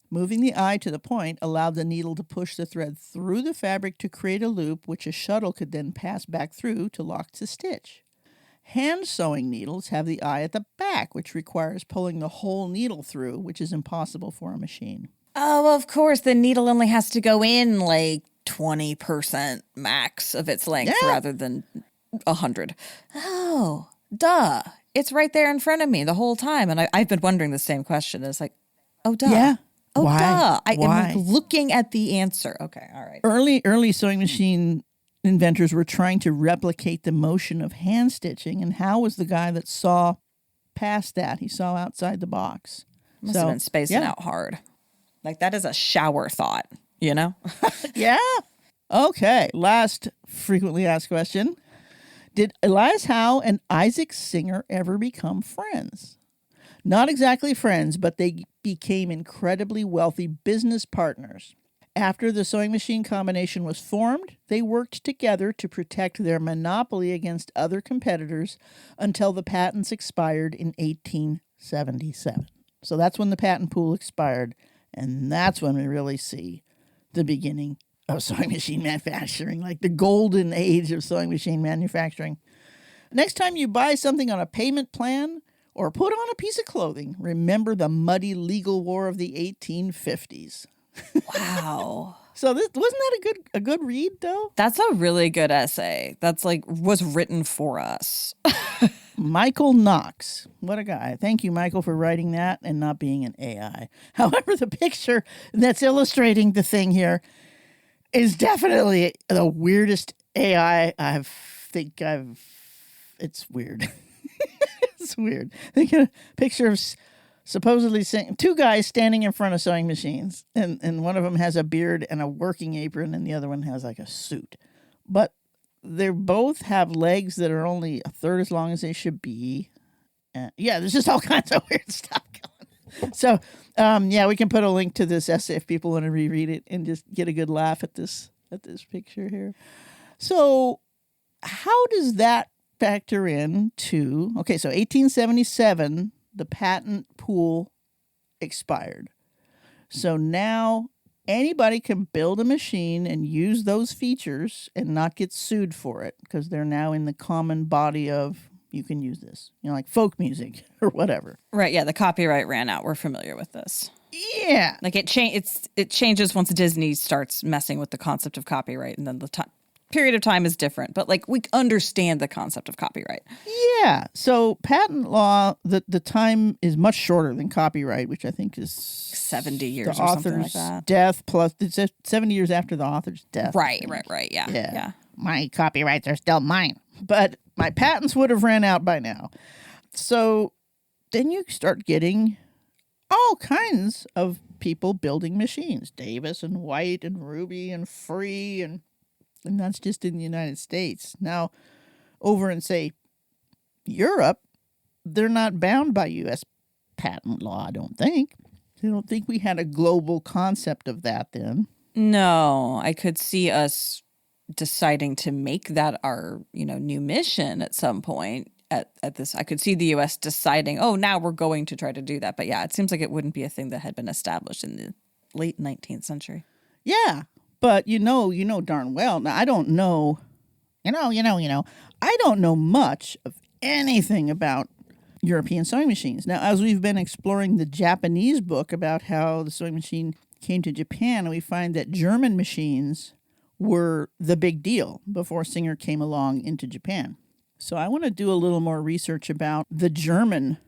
[SPEAKER 2] Moving the eye to the point allowed the needle to push the thread through the fabric to create a loop, which a shuttle could then pass back through to lock the stitch. Hand sewing needles have the eye at the back, which requires pulling the whole needle through, which is impossible for a machine.
[SPEAKER 1] Oh, of course. The needle only has to go in like 20% max of its length rather than 100. Oh, duh. It's right there in front of me the whole time. And I've been wondering the same question. It's like, oh, duh.
[SPEAKER 2] Yeah.
[SPEAKER 1] Oh,
[SPEAKER 2] Why?
[SPEAKER 1] duh. I
[SPEAKER 2] Why?
[SPEAKER 1] am looking at the answer. Okay, all right.
[SPEAKER 2] Early sewing machine inventors were trying to replicate the motion of hand stitching, and Howe was the guy that saw past that. He saw outside the box.
[SPEAKER 1] Must have been spacing out hard. Like, that is a shower thought, you know?
[SPEAKER 2] Yeah. Okay, last frequently asked question. Did Elias Howe and Isaac Singer ever become friends? Not exactly friends, but they became incredibly wealthy business partners. After the sewing machine combination was formed, they worked together to protect their monopoly against other competitors until the patents expired in 1877. So that's when the patent pool expired, and that's when we really see the beginning of sewing machine manufacturing, like the golden age of sewing machine manufacturing. Next time you buy something on a payment plan or put on a piece of clothing, remember the muddy legal war of the 1850s.
[SPEAKER 1] Wow.
[SPEAKER 2] So this wasn't that a good read though?
[SPEAKER 1] That's a really good essay. That's like was written for us.
[SPEAKER 2] Michael Knox. What a guy. Thank you, Michael, for writing that and not being an AI. However, the picture that's illustrating the thing here is definitely the weirdest AI it's weird. It's weird. They get a picture of supposedly two guys standing in front of sewing machines, and one of them has a beard and a working apron, and the other one has like a suit. But they both have legs that are only a third as long as they should be. Yeah, there's just all kinds of weird stuff going on. So, we can put a link to this essay if people want to reread it and just get a good laugh at this picture here. So, how does that factor in to, okay, so 1877, the patent pool expired. So now anybody can build a machine and use those features and not get sued for it because they're now in the common body of you can use this, like folk music or whatever.
[SPEAKER 1] Right, yeah, the copyright ran out. We're familiar with this.
[SPEAKER 2] Yeah.
[SPEAKER 1] Like it changes once Disney starts messing with the concept of copyright, and then the period of time is different, but like we understand the concept of copyright.
[SPEAKER 2] Yeah. So patent law, the time is much shorter than copyright, which I think is
[SPEAKER 1] 70 years
[SPEAKER 2] the
[SPEAKER 1] or something like
[SPEAKER 2] author's
[SPEAKER 1] that.
[SPEAKER 2] death plus it's 70 years after the author's death.
[SPEAKER 1] Right. Yeah.
[SPEAKER 2] My copyrights are still mine, but my patents would have ran out by now. So then you start getting all kinds of people building machines. Davis and White and Ruby and Free and that's just in the United States. Now, over in, say, Europe, they're not bound by U.S. patent law, I don't think. I don't think we had a global concept of that then.
[SPEAKER 1] No, I could see us deciding to make that our, new mission at some point at this. I could see the U.S. deciding, now we're going to try to do that. But yeah, it seems like it wouldn't be a thing that had been established in the late 19th century.
[SPEAKER 2] Yeah. But you know darn well. Now I don't know, I don't know much of anything about European sewing machines. Now, as we've been exploring the Japanese book about how the sewing machine came to Japan, we find that German machines were the big deal before Singer came along into Japan. So I want to do a little more research about the German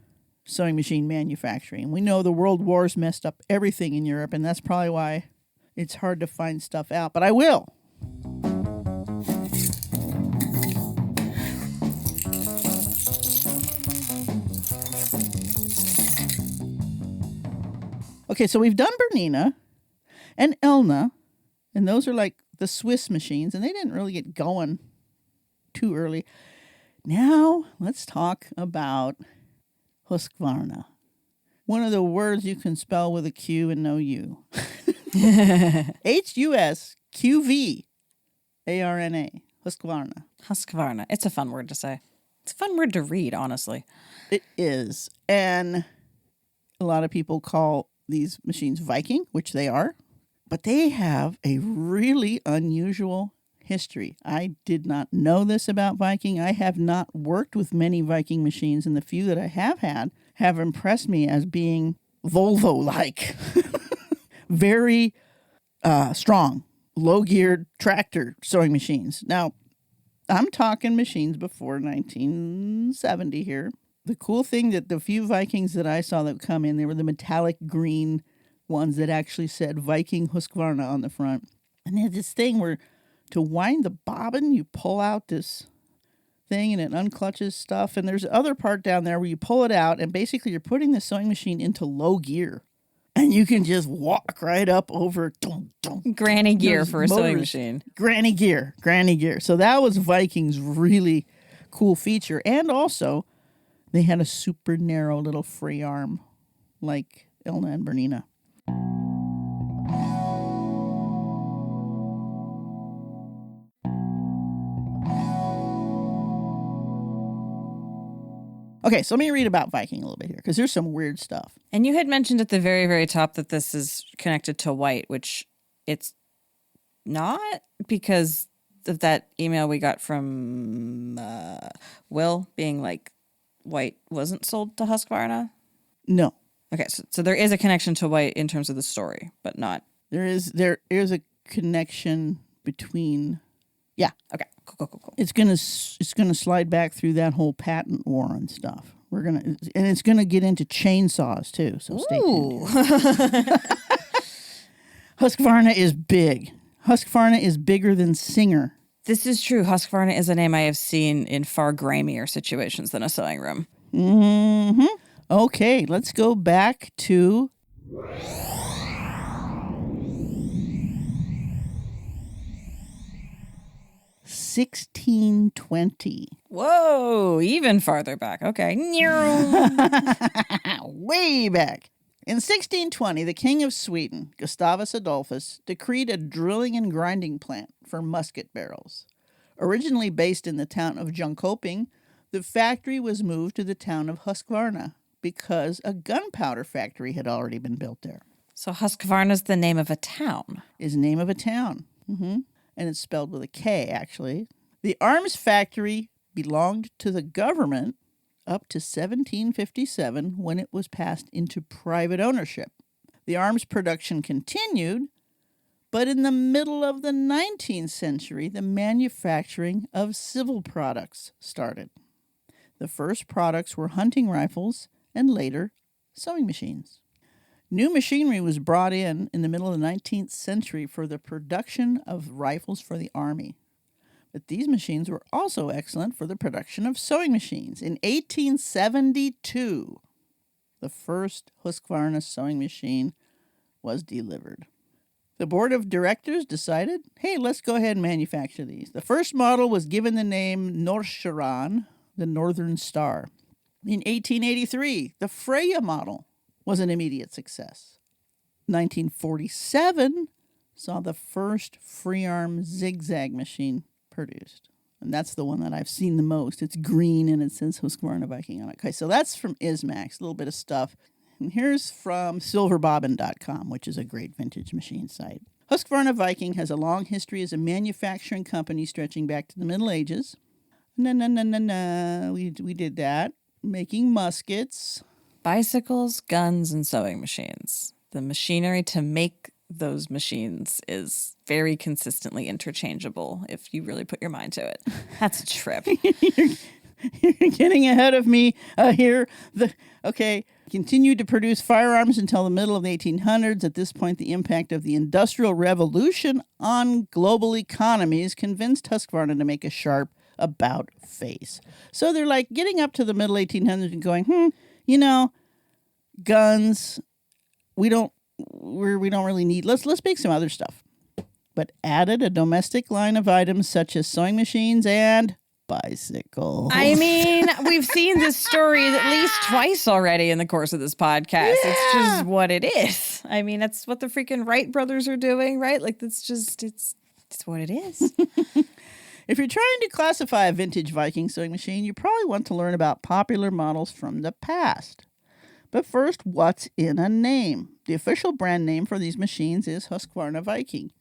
[SPEAKER 2] sewing machine manufacturing. We know the world wars messed up everything in Europe, and that's probably why it's hard to find stuff out, but I will. Okay, so we've done Bernina and Elna, and those are like the Swiss machines, and they didn't really get going too early. Now, let's talk about Husqvarna. One of the words you can spell with a Q and no U. Husqvarna. Husqvarna.
[SPEAKER 1] Husqvarna. It's a fun word to say. It's a fun word to read, honestly.
[SPEAKER 2] It is. And a lot of people call these machines Viking, which they are. But they have a really unusual history. I did not know this about Viking. I have not worked with many Viking machines, and the few that I have had have impressed me as being Volvo-like. Very strong, low-geared tractor sewing machines. Now, I'm talking machines before 1970 here. The cool thing that the few Vikings that I saw that come in, they were the metallic green ones that actually said Viking Husqvarna on the front. And they had this thing where to wind the bobbin, you pull out this thing and it unclutches stuff. And there's other part down there where you pull it out and basically you're putting the sewing machine into low gear. And you can just walk right up over.
[SPEAKER 1] Granny gear for a sewing machine.
[SPEAKER 2] Granny gear. So that was Viking's really cool feature. And also, they had a super narrow little free arm like Elna and Bernina. Okay, so let me read about Viking a little bit here, because there's some weird stuff.
[SPEAKER 1] And you had mentioned at the very, very top that this is connected to white, which it's not, because of that email we got from Will being like white wasn't sold to Husqvarna.
[SPEAKER 2] No.
[SPEAKER 1] Okay, so there is a connection to white in terms of the story, but not.
[SPEAKER 2] There is a connection between. Yeah.
[SPEAKER 1] Okay. Cool.
[SPEAKER 2] It's gonna slide back through that whole patent war and stuff. And it's gonna get into chainsaws too. So stay tuned. Husqvarna is big. Husqvarna is bigger than Singer.
[SPEAKER 1] This is true. Husqvarna is a name I have seen in far grimier situations than a sewing room.
[SPEAKER 2] Mm-hmm. Okay, let's go back to 1620.
[SPEAKER 1] Whoa, even farther back. Okay.
[SPEAKER 2] Way back. In 1620, the King of Sweden, Gustavus Adolphus, decreed a drilling and grinding plant for musket barrels. Originally based in the town of Jönköping, the factory was moved to the town of Husqvarna because a gunpowder factory had already been built there.
[SPEAKER 1] So Husqvarna is the name of a town.
[SPEAKER 2] Is the name of a town. Mm-hmm. And it's spelled with a K, actually. The arms factory belonged to the government up to 1757 when it was passed into private ownership. The arms production continued, but in the middle of the 19th century, the manufacturing of civil products started. The first products were hunting rifles and later sewing machines. New machinery was brought in the middle of the 19th century for the production of rifles for the Army. But these machines were also excellent for the production of sewing machines. In 1872, the first Husqvarna sewing machine was delivered. The board of directors decided, hey, let's go ahead and manufacture these. The first model was given the name Norrstjärnan, the Northern Star. In 1883, the Freya model was an immediate success. 1947 saw the first free arm zigzag machine produced. And that's the one that I've seen the most. It's green and it says Husqvarna Viking on it. Okay, so that's from Ismax, a little bit of stuff. And here's from silverbobbin.com, which is a great vintage machine site. Husqvarna Viking has a long history as a manufacturing company stretching back to the Middle Ages. We did that. Making muskets.
[SPEAKER 1] Bicycles, guns, and sewing machines. The machinery to make those machines is very consistently interchangeable if you really put your mind to it. That's a trip.
[SPEAKER 2] You're getting ahead of me here. Continued to produce firearms until the middle of the 1800s. At this point, the impact of the Industrial Revolution on global economies convinced Husqvarna to make a sharp about face. So they're like getting up to the middle 1800s and going, guns, we don't really need. Let's make some other stuff. But added a domestic line of items such as sewing machines and bicycles.
[SPEAKER 1] I mean, we've seen this story at least twice already in the course of this podcast. Yeah. It's just what it is. I mean, that's what the freaking Wright brothers are doing, right? Like, that's just, it's what it is.
[SPEAKER 2] If you're trying to classify a vintage Viking sewing machine, you probably want to learn about popular models from the past. But first, what's in a name? The official brand name for these machines is Husqvarna Viking.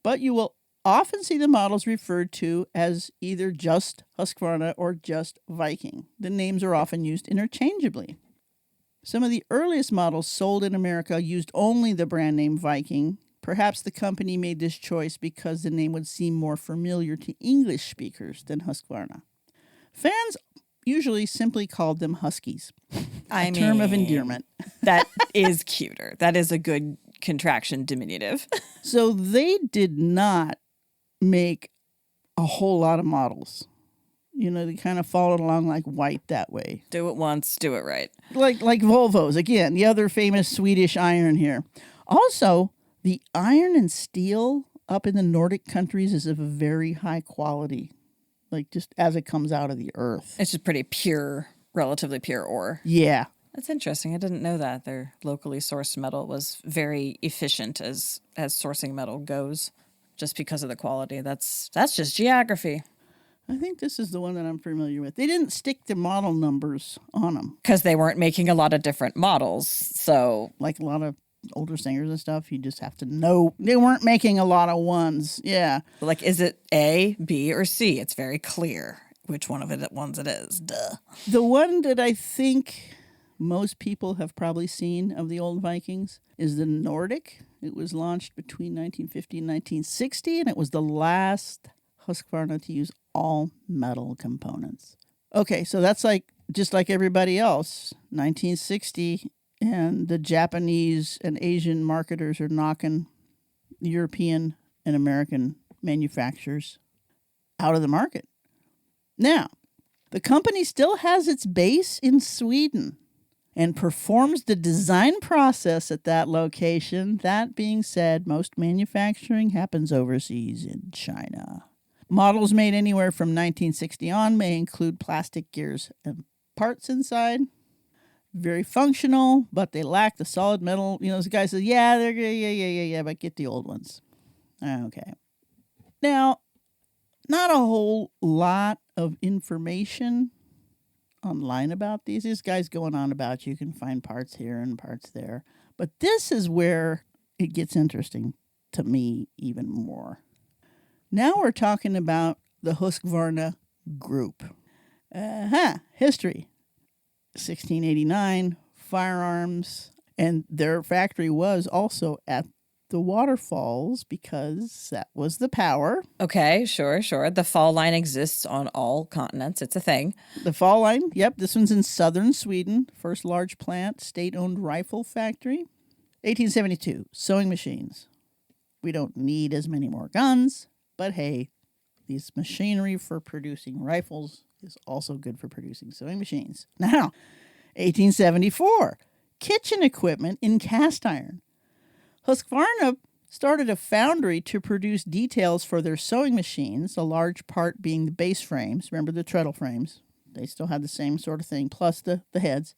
[SPEAKER 2] But you will often see the models referred to as either just Husqvarna or just Viking. The names are often used interchangeably. Some of the earliest models sold in America used only the brand name Viking. Perhaps the company made this choice because the name would seem more familiar to English speakers than Husqvarna. Fans usually simply called them Huskies. A term of endearment.
[SPEAKER 1] That is cuter. That is a good contraction diminutive.
[SPEAKER 2] So they did not make a whole lot of models. They kind of followed along like white that way.
[SPEAKER 1] Do it once, do it right.
[SPEAKER 2] Like Volvos, again, the other famous Swedish iron here. Also, the iron and steel up in the Nordic countries is of a very high quality, like just as it comes out of the earth.
[SPEAKER 1] It's just pretty pure, relatively pure ore.
[SPEAKER 2] Yeah.
[SPEAKER 1] That's interesting. I didn't know that. Their locally sourced metal was very efficient as sourcing metal goes, just because of the quality. That's just geography.
[SPEAKER 2] I think this is the one that I'm familiar with. They didn't stick the model numbers on them.
[SPEAKER 1] Because they weren't making a lot of different models. So,
[SPEAKER 2] Like a lot of older singers and stuff, you just have to know. They weren't making a lot of ones. Yeah.
[SPEAKER 1] like, is it A, B, or C? It's very clear which one of it ones it is. Duh.
[SPEAKER 2] The one that I think most people have probably seen of the old Vikings is the Nordic. It was launched between 1950 and 1960, and it was the last Husqvarna to use all metal components. Okay, so that's like just like everybody else, 1960, and the Japanese and Asian marketers are knocking European and American manufacturers out of the market. Now, the company still has its base in Sweden and performs the design process at that location. That being said, most manufacturing happens overseas in China. Models made anywhere from 1960 on may include plastic gears and parts inside. Very functional, but they lack the solid metal. You know, this guy says, yeah, they're yeah, but get the old ones. Okay. Now, not a whole lot of information online about these. This guy's going on about you can find parts here and parts there. But this is where it gets interesting to me even more. Now we're talking about the Husqvarna Group. History. 1689, firearms, and their factory was also at the waterfalls because that was the power.
[SPEAKER 1] Okay, sure. The fall line exists on all continents. It's a thing.
[SPEAKER 2] The fall line, yep, this one's in southern Sweden. First large plant, state-owned rifle factory. 1872, sewing machines. We don't need as many more guns, but hey, this machinery for producing rifles is also good for producing sewing machines. Now, 1874, kitchen equipment in cast iron. Husqvarna started a foundry to produce details for their sewing machines, a large part being the base frames. Remember the treadle frames? They still had the same sort of thing, plus the heads.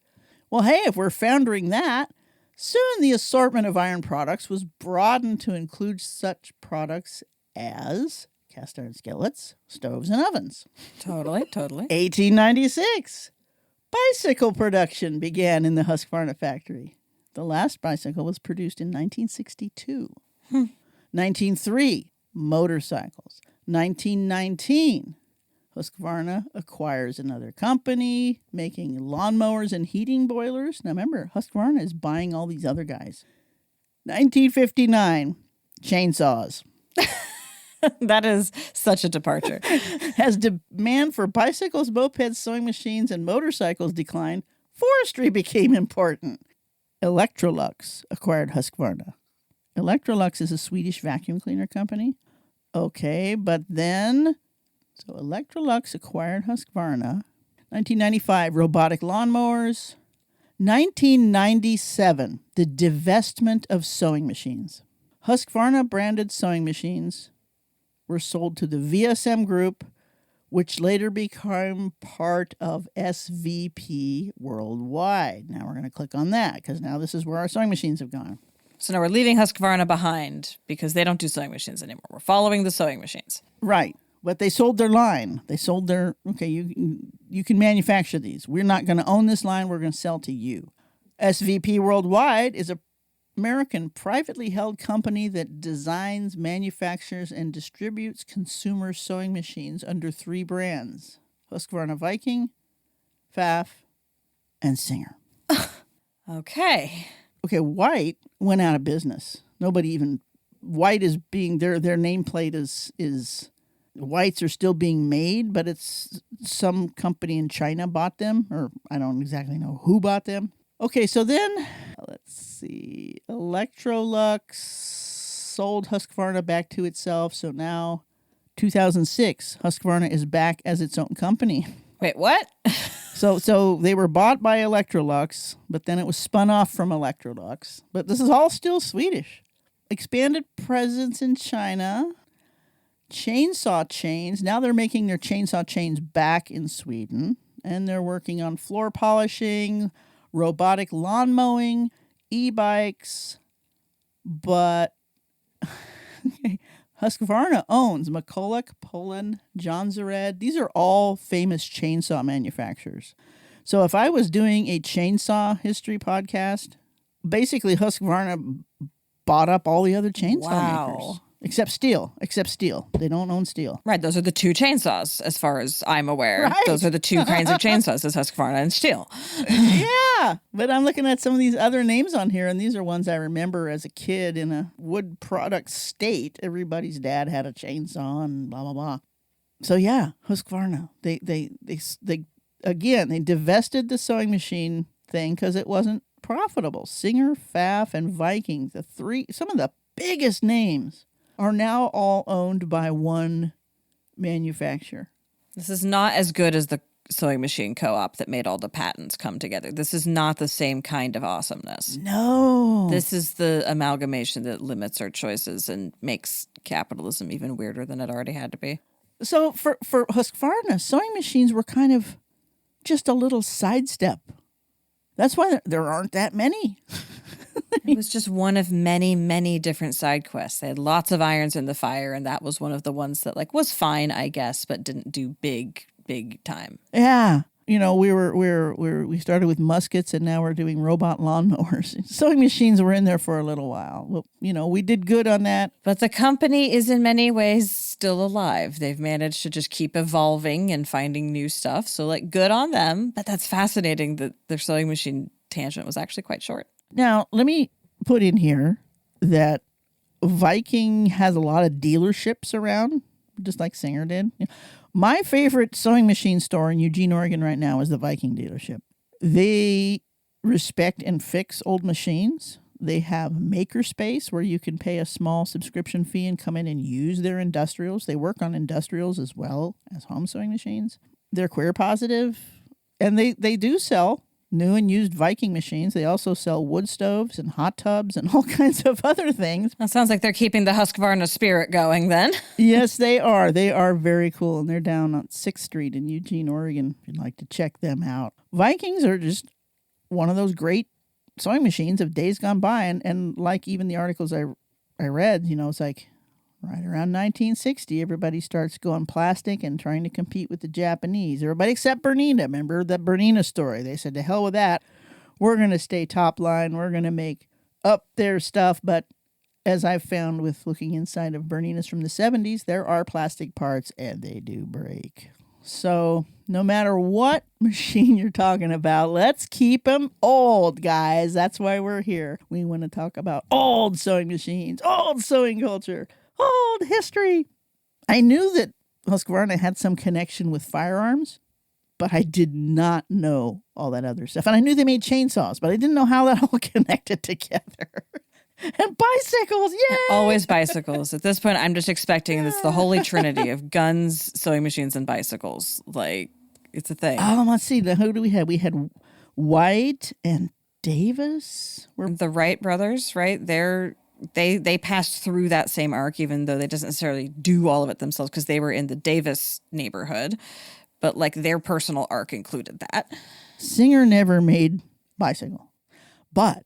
[SPEAKER 2] Well, hey, if we're foundering that, soon the assortment of iron products was broadened to include such products as cast iron skillets, stoves, and ovens.
[SPEAKER 1] Totally.
[SPEAKER 2] 1896, bicycle production began in the Husqvarna factory. The last bicycle was produced in 1962. 1903, motorcycles. 1919, Husqvarna acquires another company making lawnmowers and heating boilers. Now remember, Husqvarna is buying all these other guys. 1959, chainsaws.
[SPEAKER 1] That is such a departure.
[SPEAKER 2] As demand for bicycles, mopeds, sewing machines, and motorcycles declined, forestry became important. Electrolux acquired Husqvarna. Electrolux is a Swedish vacuum cleaner company. Okay, but then, so Electrolux acquired Husqvarna. 1995, robotic lawnmowers. 1997, the divestment of sewing machines. Husqvarna branded sewing machines were sold to the VSM Group, which later became part of SVP Worldwide. Now we're going to click on that because now this is where our sewing machines have gone.
[SPEAKER 1] So now we're leaving Husqvarna behind because they don't do sewing machines anymore. We're following the sewing machines.
[SPEAKER 2] Right. But they sold their line. They sold their, okay, you can manufacture these. We're not going to own this line. We're going to sell to you. SVP Worldwide is a American privately held company that designs, manufactures, and distributes consumer sewing machines under 3 brands: Husqvarna Viking, Pfaff, and Singer.
[SPEAKER 1] Okay.
[SPEAKER 2] Okay, White went out of business. White is being, their nameplate is Whites are still being made, but it's some company in China bought them, or I don't exactly know who bought them. Okay, so then, let's see. Electrolux sold Husqvarna back to itself. So now, 2006, Husqvarna is back as its own company.
[SPEAKER 1] Wait, what?
[SPEAKER 2] So they were bought by Electrolux, but then it was spun off from Electrolux. But this is all still Swedish. Expanded presence in China. Chainsaw chains. Now they're making their chainsaw chains back in Sweden. And they're working on floor polishing, robotic lawn mowing, e-bikes, but Husqvarna owns McCulloch, Poland, John Zared. These are all famous chainsaw manufacturers. So if I was doing a chainsaw history podcast, basically Husqvarna bought up all the other chainsaw makers. Except steel. They don't own steel.
[SPEAKER 1] Right. Those are the two chainsaws, as far as I'm aware.
[SPEAKER 2] Right.
[SPEAKER 1] Those are the two kinds of chainsaws, is Husqvarna and steel.
[SPEAKER 2] Yeah. But I'm looking at some of these other names on here, and these are ones I remember as a kid in a wood product state. Everybody's dad had a chainsaw and blah, blah, blah. So, yeah, Husqvarna. They divested the sewing machine thing because it wasn't profitable. Singer, Pfaff, and Viking, some of the biggest names, are now all owned by one manufacturer.
[SPEAKER 1] This is not as good as the sewing machine co-op that made all the patents come together. This is not the same kind of awesomeness.
[SPEAKER 2] No.
[SPEAKER 1] This is the amalgamation that limits our choices and makes capitalism even weirder than it already had to be.
[SPEAKER 2] So for Husqvarna, sewing machines were kind of just a little sidestep. That's why there aren't that many.
[SPEAKER 1] It was just one of many, many different side quests. They had lots of irons in the fire, and that was one of the ones that was fine, I guess, but didn't do big time.
[SPEAKER 2] Yeah. We started with muskets, and now we're doing robot lawnmowers. Sewing machines were in there for a little while. Well, we did good on that.
[SPEAKER 1] But the company is in many ways still alive. They've managed to just keep evolving and finding new stuff. So good on them. But that's fascinating that their sewing machine tangent was actually quite short.
[SPEAKER 2] Now, let me put in here that Viking has a lot of dealerships around, just like Singer did. My favorite sewing machine store in Eugene, Oregon right now is the Viking dealership. They respect and fix old machines. They have makerspace where you can pay a small subscription fee and come in and use their industrials. They work on industrials as well as home sewing machines. They're queer positive, and they do sell new and used Viking machines. They also sell wood stoves and hot tubs and all kinds of other things.
[SPEAKER 1] That sounds like they're keeping the Husqvarna spirit going then.
[SPEAKER 2] Yes, they are. They are very cool, and they're down on 6th Street in Eugene, Oregon, if you'd like to check them out. Vikings are just one of those great sewing machines of days gone by, and like even the articles I read, it's like right around 1960, everybody starts going plastic and trying to compete with the Japanese. Everybody except Bernina. Remember the Bernina story? They said, to hell with that. We're going to stay top line. We're going to make up their stuff. But as I've found with looking inside of Berninas from the 70s, there are plastic parts and they do break. So no matter what machine you're talking about, let's keep them old, guys. That's why we're here. We want to talk about old sewing machines, old sewing culture, old history. I knew that Husqvarna had some connection with firearms, but I did not know all that other stuff. And I knew they made chainsaws, but I didn't know how that all connected together. And bicycles, yay!
[SPEAKER 1] Always bicycles. At this point, I'm just expecting it's the holy trinity of guns, sewing machines, and bicycles. It's a thing.
[SPEAKER 2] Let's see. Who do we have? We had White and Davis.
[SPEAKER 1] The Wright brothers, right? They passed through that same arc, even though they didn't necessarily do all of it themselves because they were in the Davis neighborhood. But their personal arc included that.
[SPEAKER 2] Singer never made bicycle. But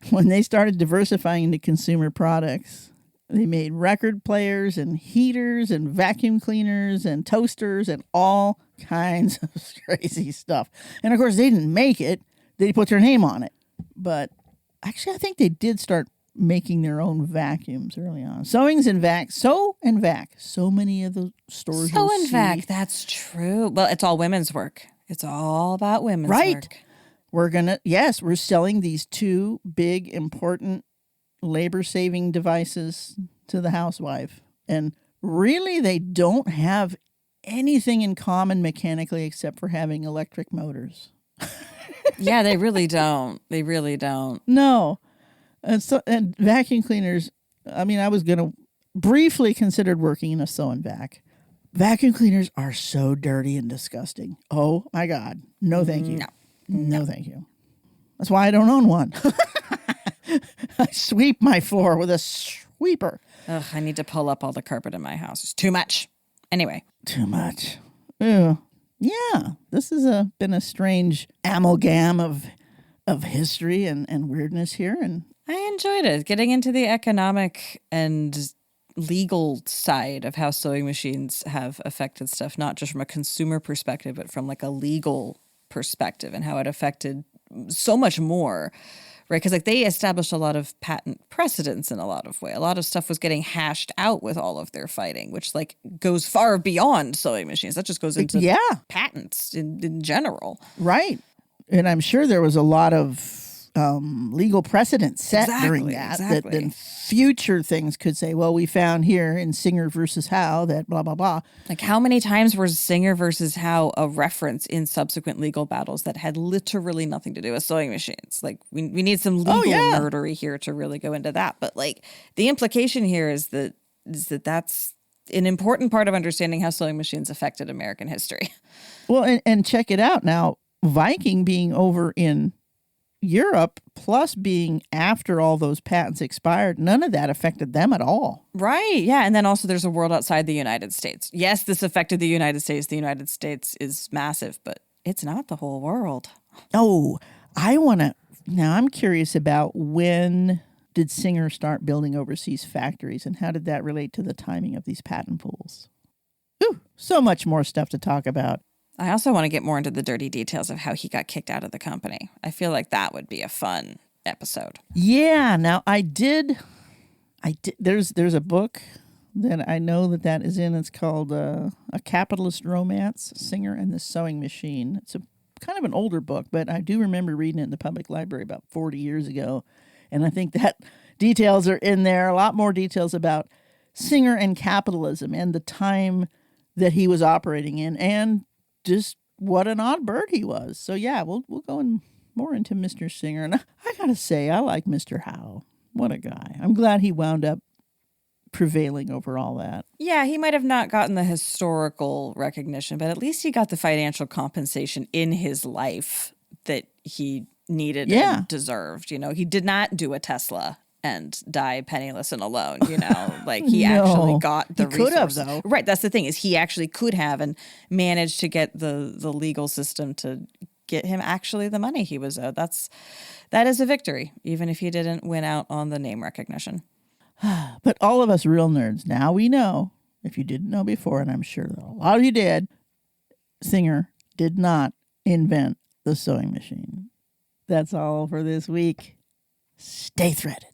[SPEAKER 2] when they started diversifying into consumer products, they made record players and heaters and vacuum cleaners and toasters and all kinds of crazy stuff. And of course, they didn't make it. They put their name on it. But actually, I think they did start making their own vacuums early on. Sewings and vac. Sew and vac. So many of the stores
[SPEAKER 1] Sew and vac, that's true. Well, it's all women's work. It's all about women's work.
[SPEAKER 2] We're selling these two big, important labor-saving devices to the housewife. And really, they don't have anything in common mechanically except for having electric motors.
[SPEAKER 1] Yeah, they really don't. They really don't.
[SPEAKER 2] No. And vacuum cleaners, I was going to briefly considered working in a sew and vac. Vacuum cleaners are so dirty and disgusting. Oh, my God. No, thank you. No, thank you. That's why I don't own one. I sweep my floor with a sweeper.
[SPEAKER 1] Ugh, I need to pull up all the carpet in my house. It's too much. Anyway.
[SPEAKER 2] Too much. Ew. Yeah, this has been a strange amalgam of history and weirdness here. And
[SPEAKER 1] I enjoyed it. Getting into the economic and legal side of how sewing machines have affected stuff, not just from a consumer perspective, but from like a legal perspective, and how it affected so much more, right? Because like they established a lot of patent precedents in a lot of way. A lot of stuff was getting hashed out with all of their fighting, which like goes far beyond sewing machines. That just goes into patents in general.
[SPEAKER 2] Right. And I'm sure there was a lot of legal precedent set during that, that then future things could say, well, we found here in Singer versus Howe that blah, blah, blah.
[SPEAKER 1] Like how many times was Singer versus Howe a reference in subsequent legal battles that had literally nothing to do with sewing machines? Like we need some legal nerdery here to really go into that. But like the implication here is that that's an important part of understanding how sewing machines affected American history.
[SPEAKER 2] Well, and check it out now. Viking being over in Europe, plus being after all those patents expired, none of that affected them at all.
[SPEAKER 1] Right. Yeah. And then also there's a world outside the United States. Yes, this affected the United States. The United States is massive, but it's not the whole world.
[SPEAKER 2] Oh, now I'm curious about when did Singer start building overseas factories, and how did that relate to the timing of these patent pools? Ooh, so much more stuff to talk about.
[SPEAKER 1] I also want to get more into the dirty details of how he got kicked out of the company. I feel like that would be a fun episode.
[SPEAKER 2] Yeah. Now I did. There's a book that I know that is in. It's called A Capitalist Romance, Singer and the Sewing Machine. It's a kind of an older book, but I do remember reading it in the public library about 40 years ago. And I think that details are in there. A lot more details about Singer and capitalism and the time that he was operating in, and just what an odd bird he was. So yeah, we'll go more into Mr. Singer. And I gotta say, I like Mr. Howe. What a guy. I'm glad he wound up prevailing over all that.
[SPEAKER 1] Yeah, he might have not gotten the historical recognition, but at least he got the financial compensation in his life that he needed and deserved. You know, he did not do a Tesla and die penniless and alone, you know, like he actually got the resources.
[SPEAKER 2] Could have, though.
[SPEAKER 1] Right. That's the thing, is he actually could have and managed to get the legal system to get him actually the money he was owed. That is a victory, even if he didn't win out on the name recognition.
[SPEAKER 2] But all of us real nerds, now we know, if you didn't know before, and I'm sure that a lot of you did, Singer did not invent the sewing machine. That's all for this week. Stay threaded.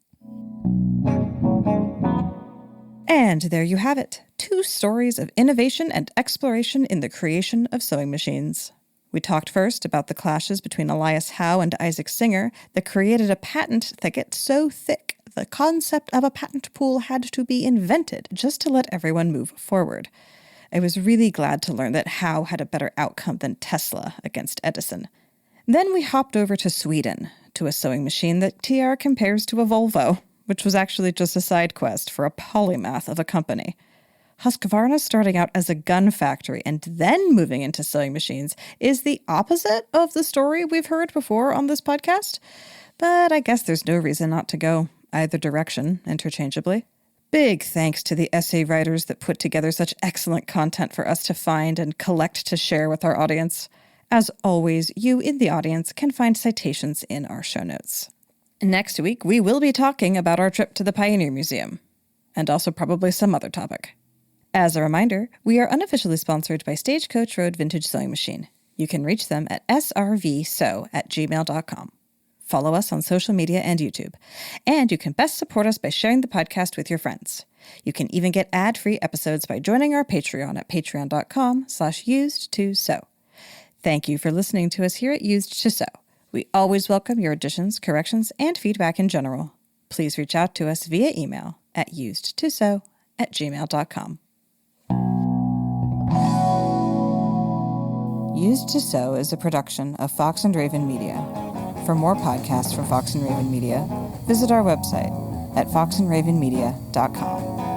[SPEAKER 1] And there you have it. 2 stories of innovation and exploration in the creation of sewing machines. We talked first about the clashes between Elias Howe and Isaac Singer that created a patent thicket so thick the concept of a patent pool had to be invented just to let everyone move forward. I was really glad to learn that Howe had a better outcome than Tesla against Edison. Then we hopped over to Sweden, to a sewing machine that TR compares to a Volvo, which was actually just a side quest for a polymath of a company. Husqvarna starting out as a gun factory and then moving into sewing machines is the opposite of the story we've heard before on this podcast. But I guess there's no reason not to go either direction interchangeably. Big thanks to the essay writers that put together such excellent content for us to find and collect to share with our audience. As always, you in the audience can find citations in our show notes. Next week, we will be talking about our trip to the Pioneer Museum, and also probably some other topic. As a reminder, we are unofficially sponsored by Stagecoach Road Vintage Sewing Machine. You can reach them at srvsew@gmail.com. Follow us on social media and YouTube. And you can best support us by sharing the podcast with your friends. You can even get ad-free episodes by joining our Patreon at patreon.com/used2sew. Thank you for listening to us here at Used to Sew. We always welcome your additions, corrections, and feedback in general. Please reach out to us via email at usedtosew@gmail.com. Used to Sew is a production of Fox and Raven Media. For more podcasts from Fox and Raven Media, visit our website at foxandravenmedia.com.